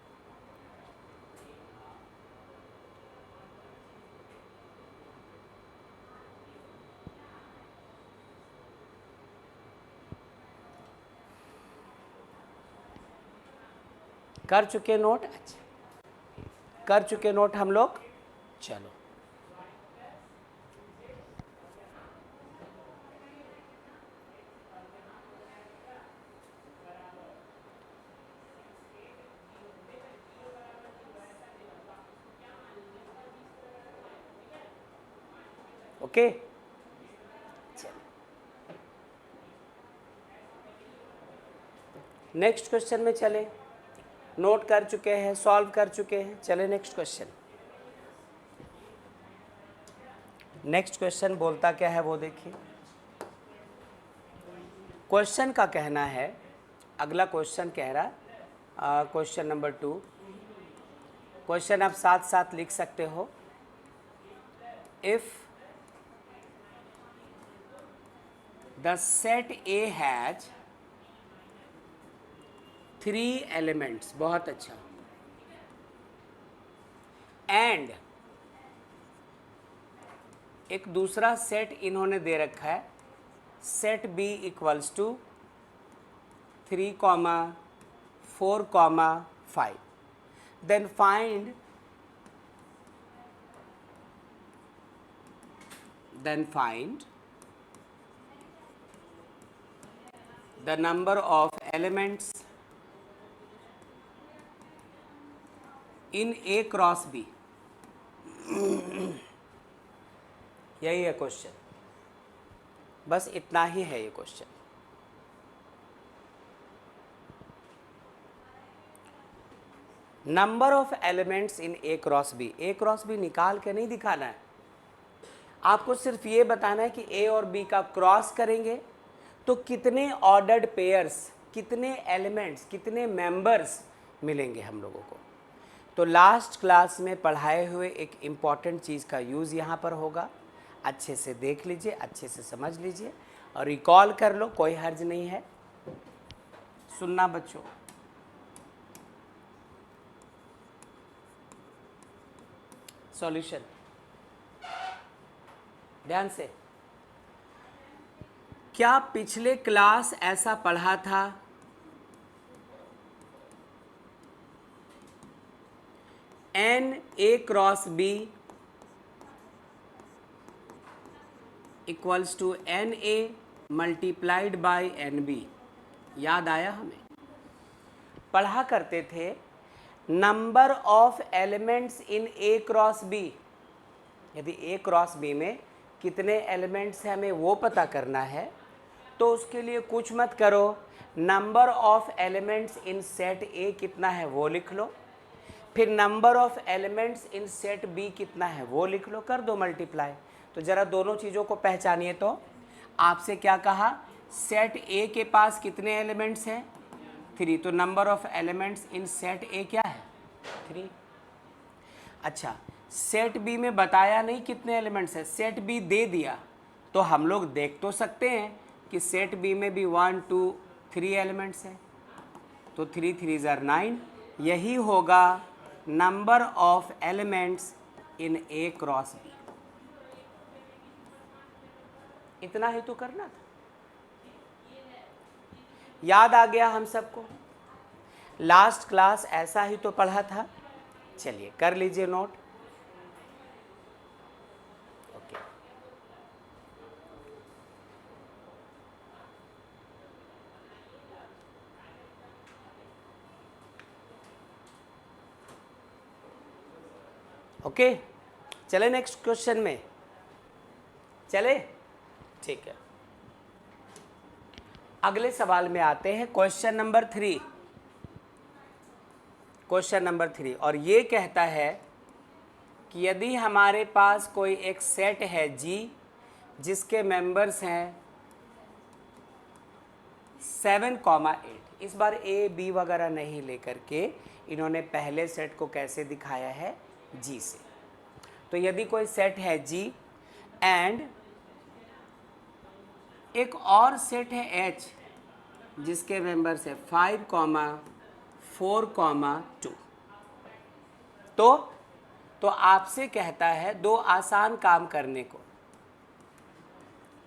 कर चुके नोट? अच्छा, कर चुके नोट हम लोग? चलो, ओके। नेक्स्ट क्वेश्चन में चले। नोट कर चुके हैं, सॉल्व कर चुके हैं, चले नेक्स्ट क्वेश्चन। नेक्स्ट क्वेश्चन बोलता क्या है वो देखिए। क्वेश्चन का कहना है, अगला क्वेश्चन कह रहा, क्वेश्चन नंबर 2, क्वेश्चन आप साथ साथ लिख सकते हो। If the set A has 3 elements, बहुत अच्छा, एंड एक दूसरा सेट इन्होंने दे रखा है, set B equals to 3, 4, 5, then find the number of elements in A cross B। यही है क्वेश्चन, बस इतना ही है ये question. Number of elements in A cross B, A cross B निकाल के नहीं दिखाना है आपको, सिर्फ ये बताना है कि ए और बी का क्रॉस करेंगे तो कितने ऑर्डर्ड पेयर्स, कितने एलिमेंट्स, कितने मेंबर्स मिलेंगे हम लोगों को। तो लास्ट क्लास में पढ़ाए हुए एक इम्पॉर्टेंट चीज़ का यूज़ यहाँ पर होगा, अच्छे से देख लीजिए, अच्छे से समझ लीजिए और रिकॉल कर लो, कोई हर्ज नहीं है। सुनना बच्चों, सॉल्यूशन ध्यान से। क्या पिछले क्लास ऐसा पढ़ा था N A cross B equals to N A multiplied by N B? याद आया हमें? पढ़ा करते थे number of elements in A cross B. यदि ए क्रॉस बी में कितने एलिमेंट्स हैं हमें वो पता करना है, तो उसके लिए कुछ मत करो, number of elements in set A कितना है वो लिख लो, फिर number of elements in set B कितना है वो लिख लो, कर दो मल्टीप्लाई। तो ज़रा दोनों चीज़ों को पहचानिए। तो आपसे क्या कहा, सेट ए के पास कितने एलिमेंट्स हैं? 3, तो number of elements in set ए क्या है? 3। अच्छा, सेट बी में बताया नहीं कितने एलिमेंट्स हैं, सेट बी दे दिया, तो हम लोग देख तो सकते हैं कि सेट बी में भी 1, 2, 3 एलिमेंट्स हैं, तो 3, 3 ज़ार 9, यही होगा number of elements in A cross B. इतना ही तो करना था, याद आ गया हम सबको? लास्ट क्लास ऐसा ही तो पढ़ा था। चलिए कर लीजिए नोट। ओके, ओके, चले नेक्स्ट क्वेश्चन में, चले, ठीक है। अगले सवाल में आते हैं, क्वेश्चन नंबर 3। क्वेश्चन नंबर 3, और ये कहता है कि यदि हमारे पास कोई एक सेट है जी, जिसके मेंबर्स हैं 7, 8, इस बार ए बी वगैरह नहीं लेकर के इन्होंने पहले सेट को कैसे दिखाया है, जी से। तो यदि कोई सेट है जी एंड एक और सेट है एच, जिसके मेंबर्स है 5, 4, 2, तो आपसे कहता है दो आसान काम करने को,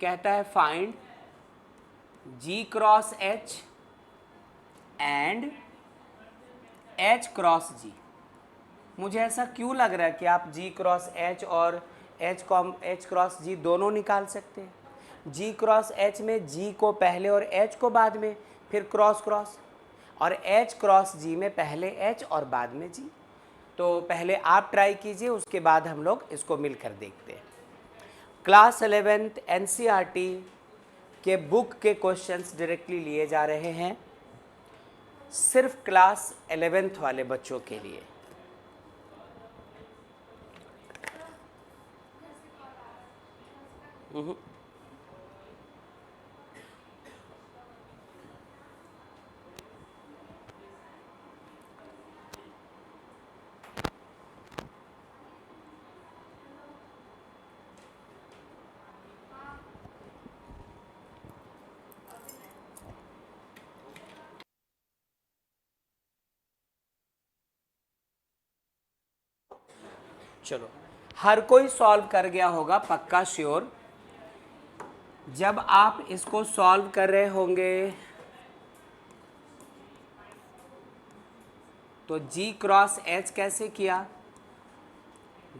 कहता है find G cross H and H cross G. मुझे ऐसा क्यों लग रहा है कि आप जी क्रॉस एच और एच क्रॉस जी दोनों निकाल सकते हैं। जी क्रॉस एच में जी को पहले और एच को बाद में, फिर क्रॉस क्रॉस, और एच क्रॉस जी में पहले एच और बाद में जी। तो पहले आप ट्राई कीजिए, उसके बाद हम लोग इसको मिलकर देखते हैं। क्लास 11th एनसीईआरटी के बुक के क्वेश्चंस डायरेक्टली लिए जा रहे हैं, सिर्फ क्लास 11th वाले बच्चों के लिए। चलो, हर कोई सॉल्व कर गया होगा पक्का श्योर। जब आप इसको सॉल्व कर रहे होंगे तो जी क्रॉस एच कैसे किया।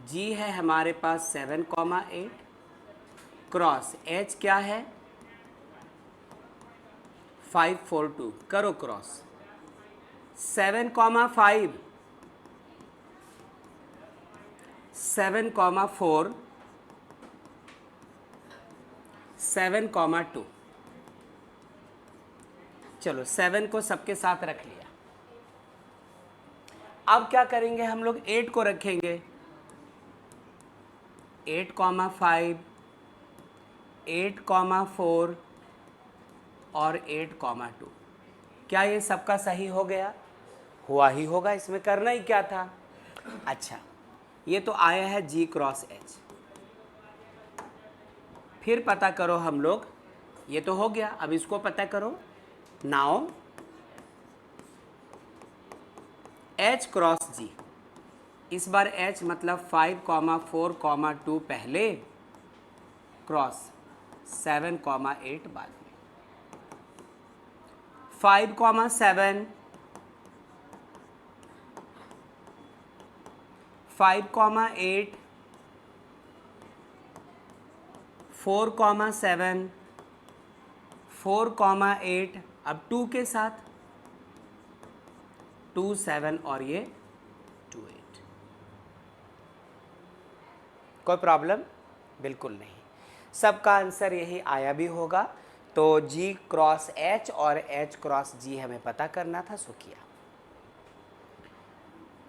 जी है हमारे पास 7,8, क्रॉस एच क्या है 542, करो क्रॉस 7,5, 7,4, 7,2। चलो 7 को सबके साथ रख लिया। अब क्या करेंगे हम लोग, 8 को रखेंगे, 8,5, 8,4 और 8,2। क्या ये सबका सही हो गया? हुआ ही होगा, इसमें करना ही क्या था। अच्छा, ये तो आया है जी क्रॉस एच। फिर पता करो हम लोग, ये तो हो गया, अब इसको पता करो। नाउ एच क्रॉस जी, इस बार एच मतलब 5,4,2 पहले, क्रॉस 7,8 बाद में। 5,7, 5,8, 4,7, 4,8, अब 2 के साथ 2, 7 और ये 2, 8। कोई प्रॉब्लम? बिल्कुल नहीं, सबका आंसर यही आया भी होगा। तो जी क्रॉस एच और एच क्रॉस जी हमें पता करना था, सो किया।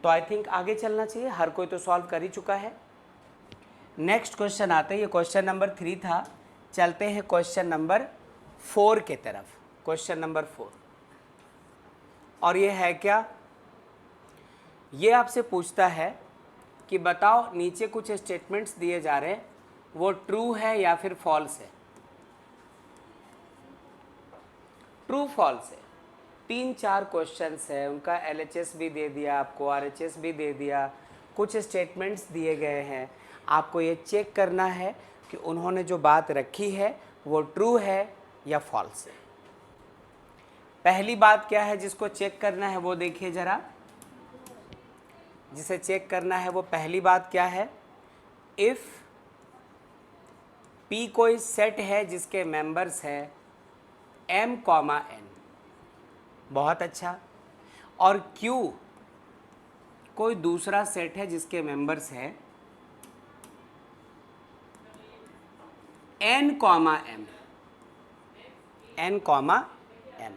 तो आई थिंक आगे चलना चाहिए, हर कोई तो सॉल्व कर ही चुका है। नेक्स्ट क्वेश्चन आते हैं, ये क्वेश्चन नंबर 3 था, चलते हैं क्वेश्चन नंबर 4 के तरफ। क्वेश्चन नंबर 4, और ये है क्या, ये आपसे पूछता है कि बताओ नीचे कुछ स्टेटमेंट्स दिए जा रहे हैं, वो ट्रू है या फिर फॉल्स है। ट्रू फॉल्स है, 3-4 क्वेश्चंस है, उनका LHS भी दे दिया आपको, RHS भी दे दिया, कुछ स्टेटमेंट्स दिए गए हैं। आपको ये चेक करना है कि उन्होंने जो बात रखी है वो ट्रू है या फॉल्स है। पहली बात क्या है जिसको चेक करना है वो देखिए ज़रा, जिसे चेक करना है वो पहली बात क्या है, इफ़ P कोई सेट है जिसके मेंबर्स है M, N, बहुत अच्छा, और Q कोई दूसरा सेट है जिसके मेंबर्स है N, M, N, M,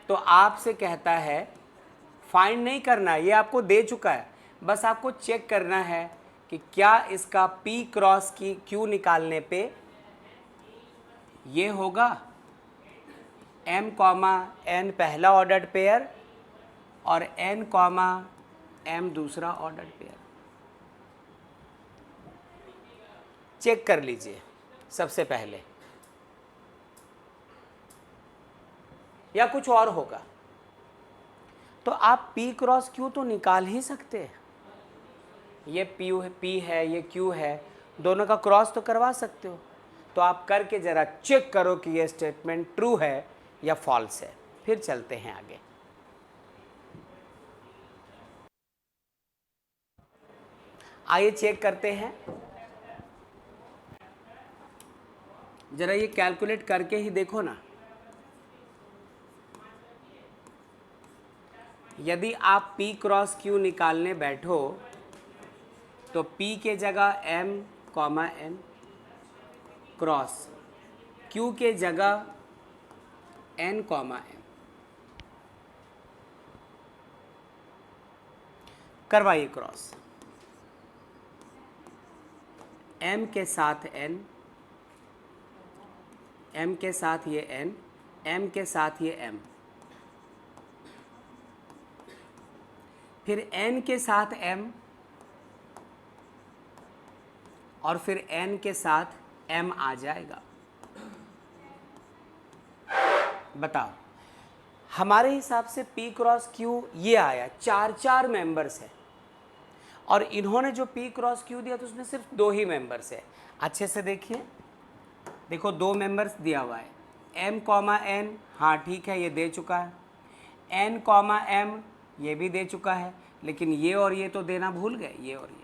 तो आपसे कहता है फाइंड नहीं करना, ये आपको दे चुका है, बस आपको चेक करना है कि क्या इसका P क्रॉस की Q निकालने पे ये होगा M, N पहला ऑर्डर्ड पेयर और N, M दूसरा ऑर्डर्ड पेयर। चेक कर लीजिए सबसे पहले, या कुछ और होगा। तो आप P क्रॉस Q तो निकाल ही सकते हैं, ये P है ये Q है, दोनों का क्रॉस तो करवा सकते हो। तो आप करके ज़रा चेक करो कि ये स्टेटमेंट ट्रू है या फॉल्स है, फिर चलते हैं आगे। आइए चेक करते हैं, जरा ये कैलकुलेट करके ही देखो ना। यदि आप P क्रॉस Q निकालने बैठो तो P के जगह M comma N cross Q के जगह N कॉमा M करवाइए क्रॉस। M के साथ N, M के साथ ये N, M के साथ ये M, फिर N के साथ M और फिर N के साथ M आ जाएगा। बताओ, हमारे हिसाब से P क्रॉस Q ये आया, चार चार मेंबर्स है, और इन्होंने जो P क्रॉस Q दिया तो उसमें सिर्फ 2 ही मेंबर्स है। अच्छे से देखिए, देखो 2 मेंबर्स दिया हुआ है, M कॉमा N, हाँ ठीक है ये दे चुका है, N कॉमा M ये भी दे चुका है, लेकिन ये और ये तो देना भूल गए, ये और ये।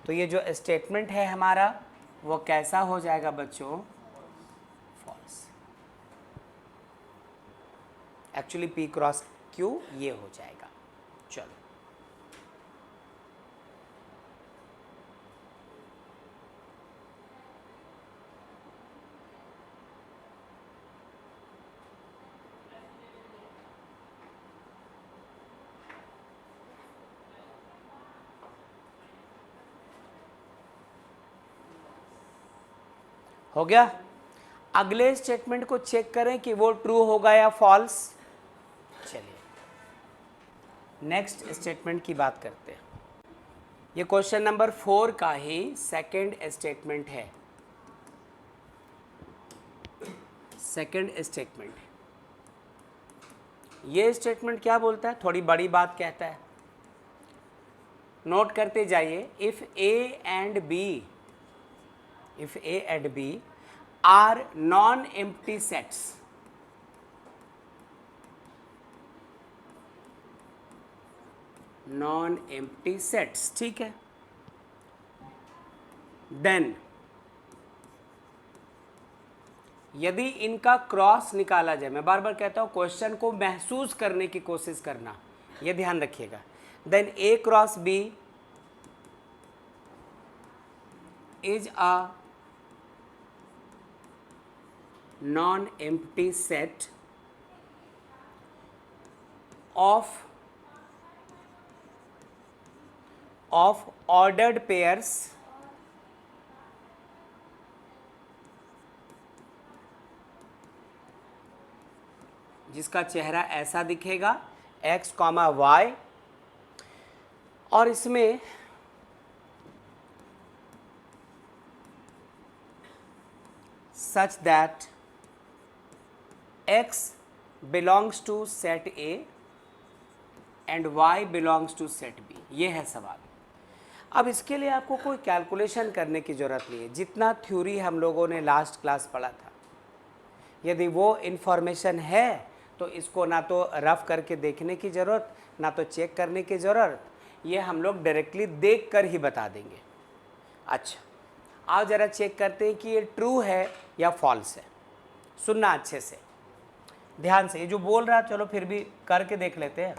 तो ये जो स्टेटमेंट है हमारा वो कैसा हो जाएगा बच्चों? False. Actually P cross Q ये हो जाएगा। चलो, हो गया। अगले स्टेटमेंट को चेक करें कि वो ट्रू होगा या फॉल्स। चलिए नेक्स्ट स्टेटमेंट की बात करते हैं। ये क्वेश्चन नंबर 4 का ही सेकंड स्टेटमेंट है। सेकंड स्टेटमेंट, ये स्टेटमेंट क्या बोलता है? थोड़ी बड़ी बात कहता है, नोट करते जाइए। If A and B are non empty sets, non empty sets, ठीक है, देन यदि इनका क्रॉस निकाला जाए, मैं बार बार कहता हूं क्वेश्चन को महसूस करने की कोशिश करना, ये ध्यान रखिएगा। Then A cross B is a non empty set of ordered pairs जिसका चेहरा ऐसा दिखेगा x, y, और इसमें such that x belongs to set A and y belongs to set B। ये है सवाल। अब इसके लिए आपको कोई कैलकुलेशन करने की ज़रूरत नहीं है, जितना थ्योरी हम लोगों ने लास्ट क्लास पढ़ा था, यदि वो इन्फॉर्मेशन है तो इसको ना तो रफ करके देखने की ज़रूरत, ना तो चेक करने की ज़रूरत, ये हम लोग डायरेक्टली देख कर ही बता देंगे। अच्छा, आओ ज़रा चेक करते हैं कि ये ट्रू है या फॉल्स है। सुनना अच्छे से, ध्यान से, ये जो बोल रहा है चलो फिर भी करके देख लेते हैं।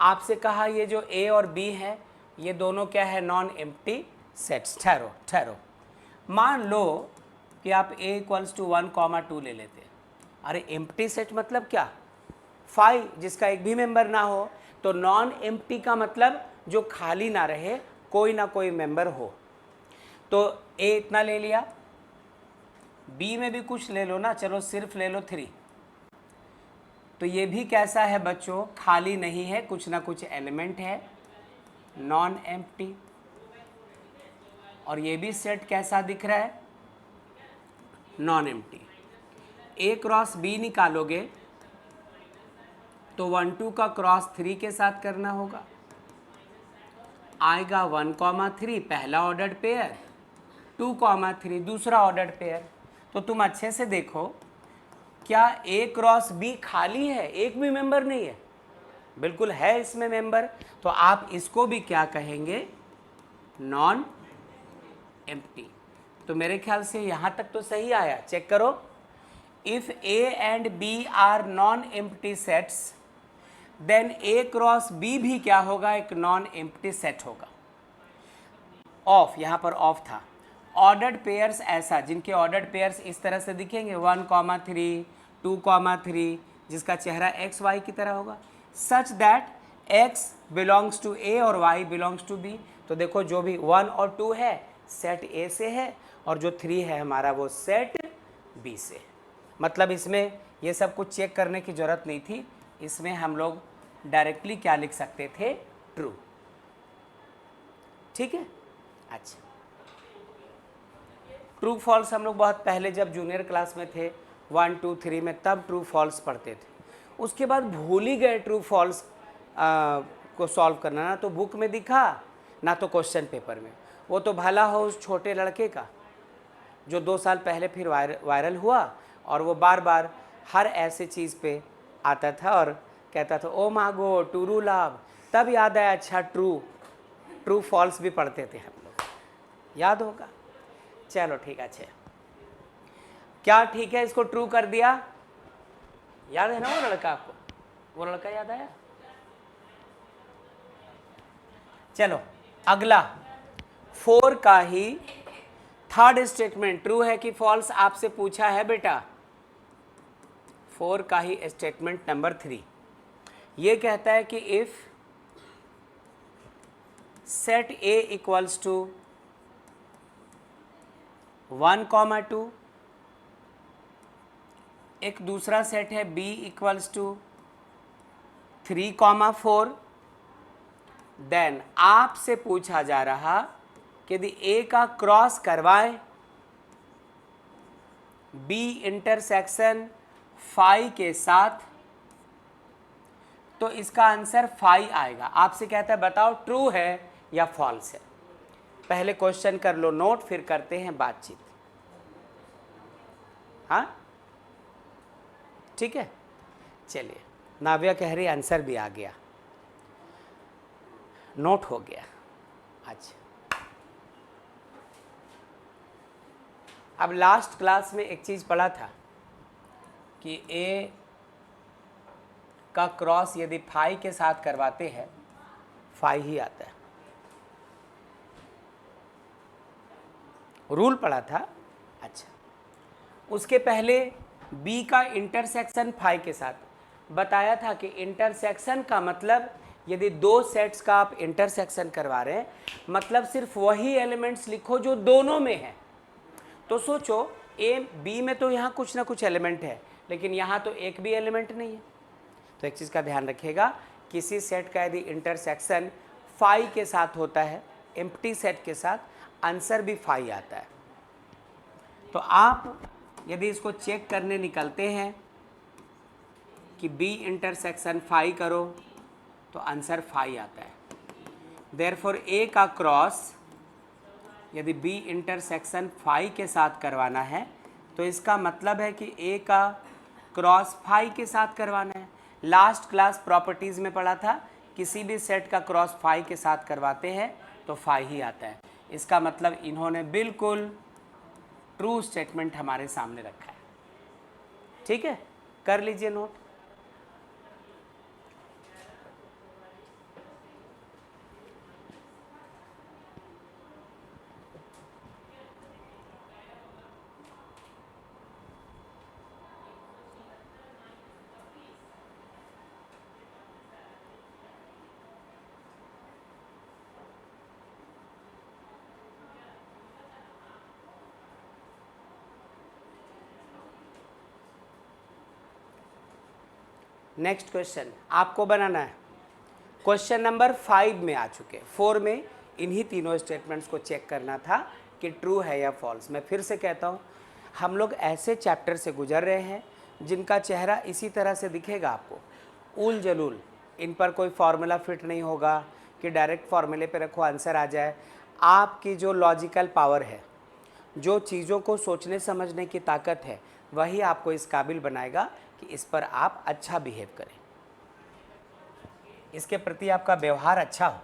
आपसे कहा ये जो ए और बी है ये दोनों क्या है? Non empty sets. ठहरो, मान लो कि आप a इक्वल्स टू 1, 2 ले लेते हैं। अरे एम्प्टी सेट मतलब क्या? 5 जिसका एक भी मेंबर ना हो। तो नॉन एम्प्टी का मतलब जो खाली ना रहे, कोई ना कोई मेंबर हो। तो a इतना ले लिया, b में भी कुछ ले लो ना, चलो सिर्फ ले लो 3। तो ये भी कैसा है बच्चों? खाली नहीं है, कुछ ना कुछ एलिमेंट है, नॉन एम्प्टी। और ये भी सेट कैसा दिख रहा है? Non empty. A cross B निकालोगे तो 1, 2 का क्रॉस 3 के साथ करना होगा, आएगा 1, 3 पहला ऑर्डर्ड पेयर, 2, 3 दूसरा ऑर्डर्ड पेयर। तो तुम अच्छे से देखो, क्या ए क्रॉस बी खाली है? एक भी मेंबर नहीं है, बिल्कुल है इसमें मेंबर, तो आप इसको भी क्या कहेंगे, नॉन एम्प्टी। तो मेरे ख्याल से यहाँ तक तो सही आया, चेक करो। If A and B are non empty sets then A cross B भी क्या होगा, एक नॉन एम्प्टी सेट होगा। ऑफ, यहाँ पर ऑफ था। ऑर्डर्ड पेयर्स ऐसा, जिनके ऑर्डर्ड पेयर्स इस तरह से दिखेंगे 1,3, 2,3, जिसका चेहरा एक्स वाई की तरह होगा, such that X belongs to A और वाई बिलोंग्स टू बी। तो देखो जो भी 1 और 2 है सेट ए से है, और जो 3 है हमारा वो सेट बी से। मतलब इसमें ये सब कुछ चेक करने की ज़रूरत नहीं थी, इसमें हम लोग डायरेक्टली क्या लिख सकते थे, ट्रू। ठीक है, अच्छा। ट्रू फॉल्स हम लोग बहुत पहले जब जूनियर क्लास में थे 1, 2, 3 में, तब ट्रू फॉल्स पढ़ते थे। उसके बाद भूल ही गए ट्रू फॉल्स को सॉल्व करना, ना तो बुक में दिखा ना तो क्वेश्चन पेपर में। वो तो भला हो उस छोटे लड़के का जो 2 साल पहले फिर वायरल हुआ, और वो बार बार हर ऐसे चीज़ पे आता था और कहता था ओ मागो टूरू लाभ। तब याद आया, अच्छा ट्रू फॉल्स भी पढ़ते थे हम लोग, याद होगा। चलो ठीक है, अच्छा क्या ठीक है, इसको ट्रू कर दिया, याद है ना वो लड़का, आपको वो लड़का याद आया। चलो अगला 4 का ही थर्ड स्टेटमेंट ट्रू है कि फॉल्स आपसे पूछा है बेटा। 4 का ही स्टेटमेंट नंबर 3 ये कहता है कि if set A equals to 1,2, एक दूसरा सेट है b इक्वल्स टू 3,4, देन आपसे पूछा जा रहा कि यदि a का क्रॉस करवाएं b इंटरसेक्शन फाई के साथ तो इसका आंसर फाई आएगा। आपसे कहता है बताओ ट्रू है या फॉल्स है। पहले क्वेश्चन कर लो नोट, फिर करते हैं बातचीत। हाँ ठीक है, चलिए। नाव्या कह रही आंसर भी आ गया, नोट हो गया। अच्छा, अब लास्ट क्लास में एक चीज़ पढ़ा था कि ए का क्रॉस यदि फाई के साथ करवाते हैं फाई ही आता है, रूल पढ़ा था। अच्छा, उसके पहले बी का इंटरसेक्शन फाई के साथ बताया था कि इंटरसेक्शन का मतलब यदि 2 सेट्स का आप इंटरसेक्शन करवा रहे हैं, मतलब सिर्फ वही एलिमेंट्स लिखो जो दोनों में है। तो सोचो ए बी में तो यहाँ कुछ ना कुछ एलिमेंट है, लेकिन यहाँ तो एक भी एलिमेंट नहीं है। तो एक चीज़ का ध्यान रखिएगा, किसी सेट का यदि इंटरसेक्शन फाई के साथ होता है, एम्प्टी सेट के साथ, आंसर भी फाई आता है। तो आप यदि इसको चेक करने निकलते हैं कि बी इंटरसेक्शन फाई करो तो आंसर फाई आता है। देयरफॉर ए का क्रॉस यदि बी इंटरसेक्शन फाई के साथ करवाना है तो इसका मतलब है कि ए का क्रॉस फाई के साथ करवाना है। लास्ट क्लास प्रॉपर्टीज़ में पढ़ा था, किसी भी सेट का क्रॉस फाई के साथ करवाते हैं तो फाई ही आता है। इसका मतलब इन्होंने बिल्कुल ट्रू स्टेटमेंट हमारे सामने रखा है। ठीक है, कर लीजिए नोट। नेक्स्ट क्वेश्चन आपको बनाना है। क्वेश्चन नंबर 5 में आ चुके, 4 में इन्हीं तीनों स्टेटमेंट्स को चेक करना था कि ट्रू है या फॉल्स। मैं फिर से कहता हूँ, हम लोग ऐसे चैप्टर से गुजर रहे हैं जिनका चेहरा इसी तरह से दिखेगा आपको, उल जलूल। इन पर कोई फार्मूला फिट नहीं होगा कि डायरेक्ट फार्मूले पे रखो आंसर आ जाए। आपकी जो लॉजिकल पावर है, जो चीज़ों को सोचने समझने की ताकत है, वही आपको इस काबिल बनाएगा कि इस पर आप अच्छा बिहेव करें। इसके प्रति आपका व्यवहार अच्छा हो।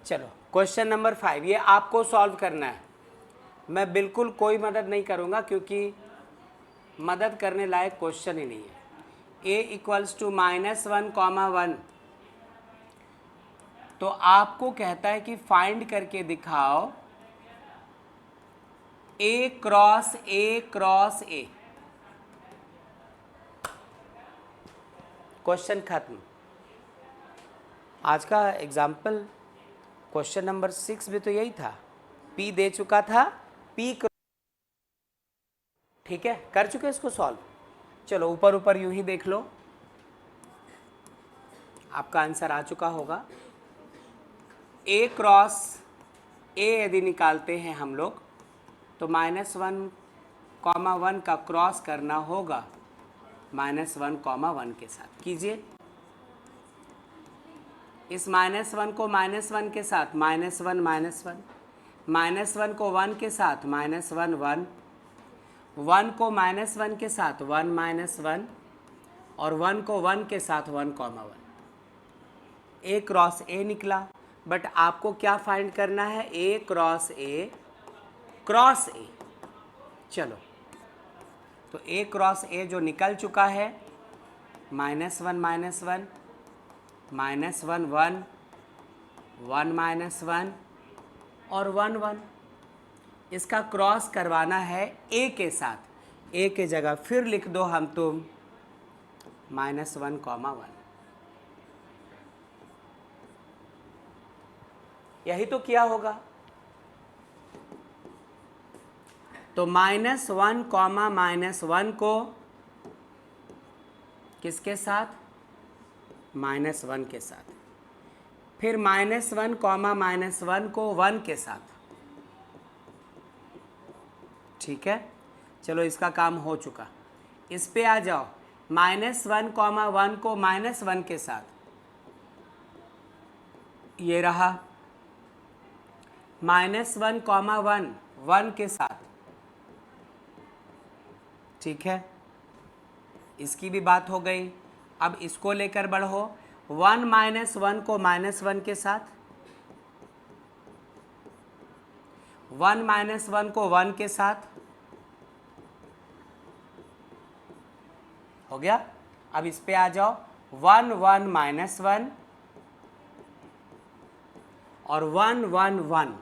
चलो क्वेश्चन नंबर 5, ये आपको सॉल्व करना है। मैं बिल्कुल कोई मदद नहीं करूँगा क्योंकि मदद करने लायक क्वेश्चन ही नहीं है। a इक्वल्स टू -1, 1, तो आपको कहता है कि फाइंड करके दिखाओ a क्रॉस a। क्वेश्चन खत्म। आज का एग्जाम्पल क्वेश्चन नंबर 6 भी तो यही था, p दे चुका था, p ठीक है, कर चुके इसको सॉल्व। चलो ऊपर ऊपर यूं ही देख लो, आपका आंसर आ चुका होगा। a क्रॉस a यदि निकालते हैं हम लोग तो -1, 1 का क्रॉस करना होगा -1, 1 के साथ। कीजिए इस -1 को -1 के साथ -1, -1 को 1 के साथ -1, 1 को -1 के साथ 1, -1 और 1 को 1 के साथ 1, 1। a क्रॉस a निकला, बट आपको क्या फाइंड करना है? a cross a cross a। चलो तो a क्रॉस a जो निकल चुका है -1, -1, -1, 1, 1 -1 और 1, 1। इसका क्रॉस करवाना है a के साथ। a के जगह फिर लिख दो हम तुम -1, 1। यही तो किया होगा। तो -1, -1 को किसके साथ? -1 के साथ। फिर -1, -1 को 1 के साथ। ठीक है, चलो इसका काम हो चुका। इस पे आ जाओ, -1, 1 को -1 के साथ, ये रहा। -1, 1, 1 के साथ। ठीक है, इसकी भी बात हो गई। अब इसको लेकर बढ़ो, 1, -1 को -1 के साथ, 1, -1 को 1 के साथ। हो गया। अब इस पे आ जाओ, 1, 1, -1 और 1, 1, 1।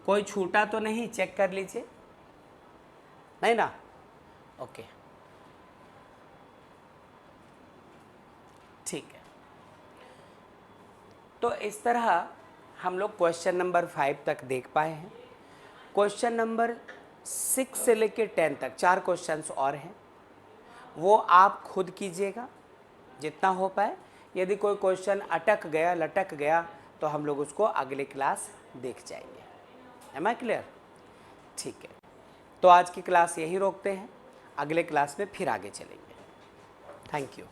कोई छूटा तो नहीं? चेक कर लीजिए, नहीं ना? ओके, ठीक है। तो इस तरह हम लोग क्वेश्चन नंबर 5 तक देख पाए हैं। क्वेश्चन नंबर 6 से लेकर 10 तक 4 क्वेश्चंस और हैं, वो आप खुद कीजिएगा जितना हो पाए। यदि कोई क्वेश्चन अटक गया, लटक गया, तो हम लोग उसको अगले क्लास देख जाएंगे। Am I clear? ठीक है, तो आज की क्लास यही रोकते हैं, अगले क्लास में फिर आगे चलेंगे। Thank you.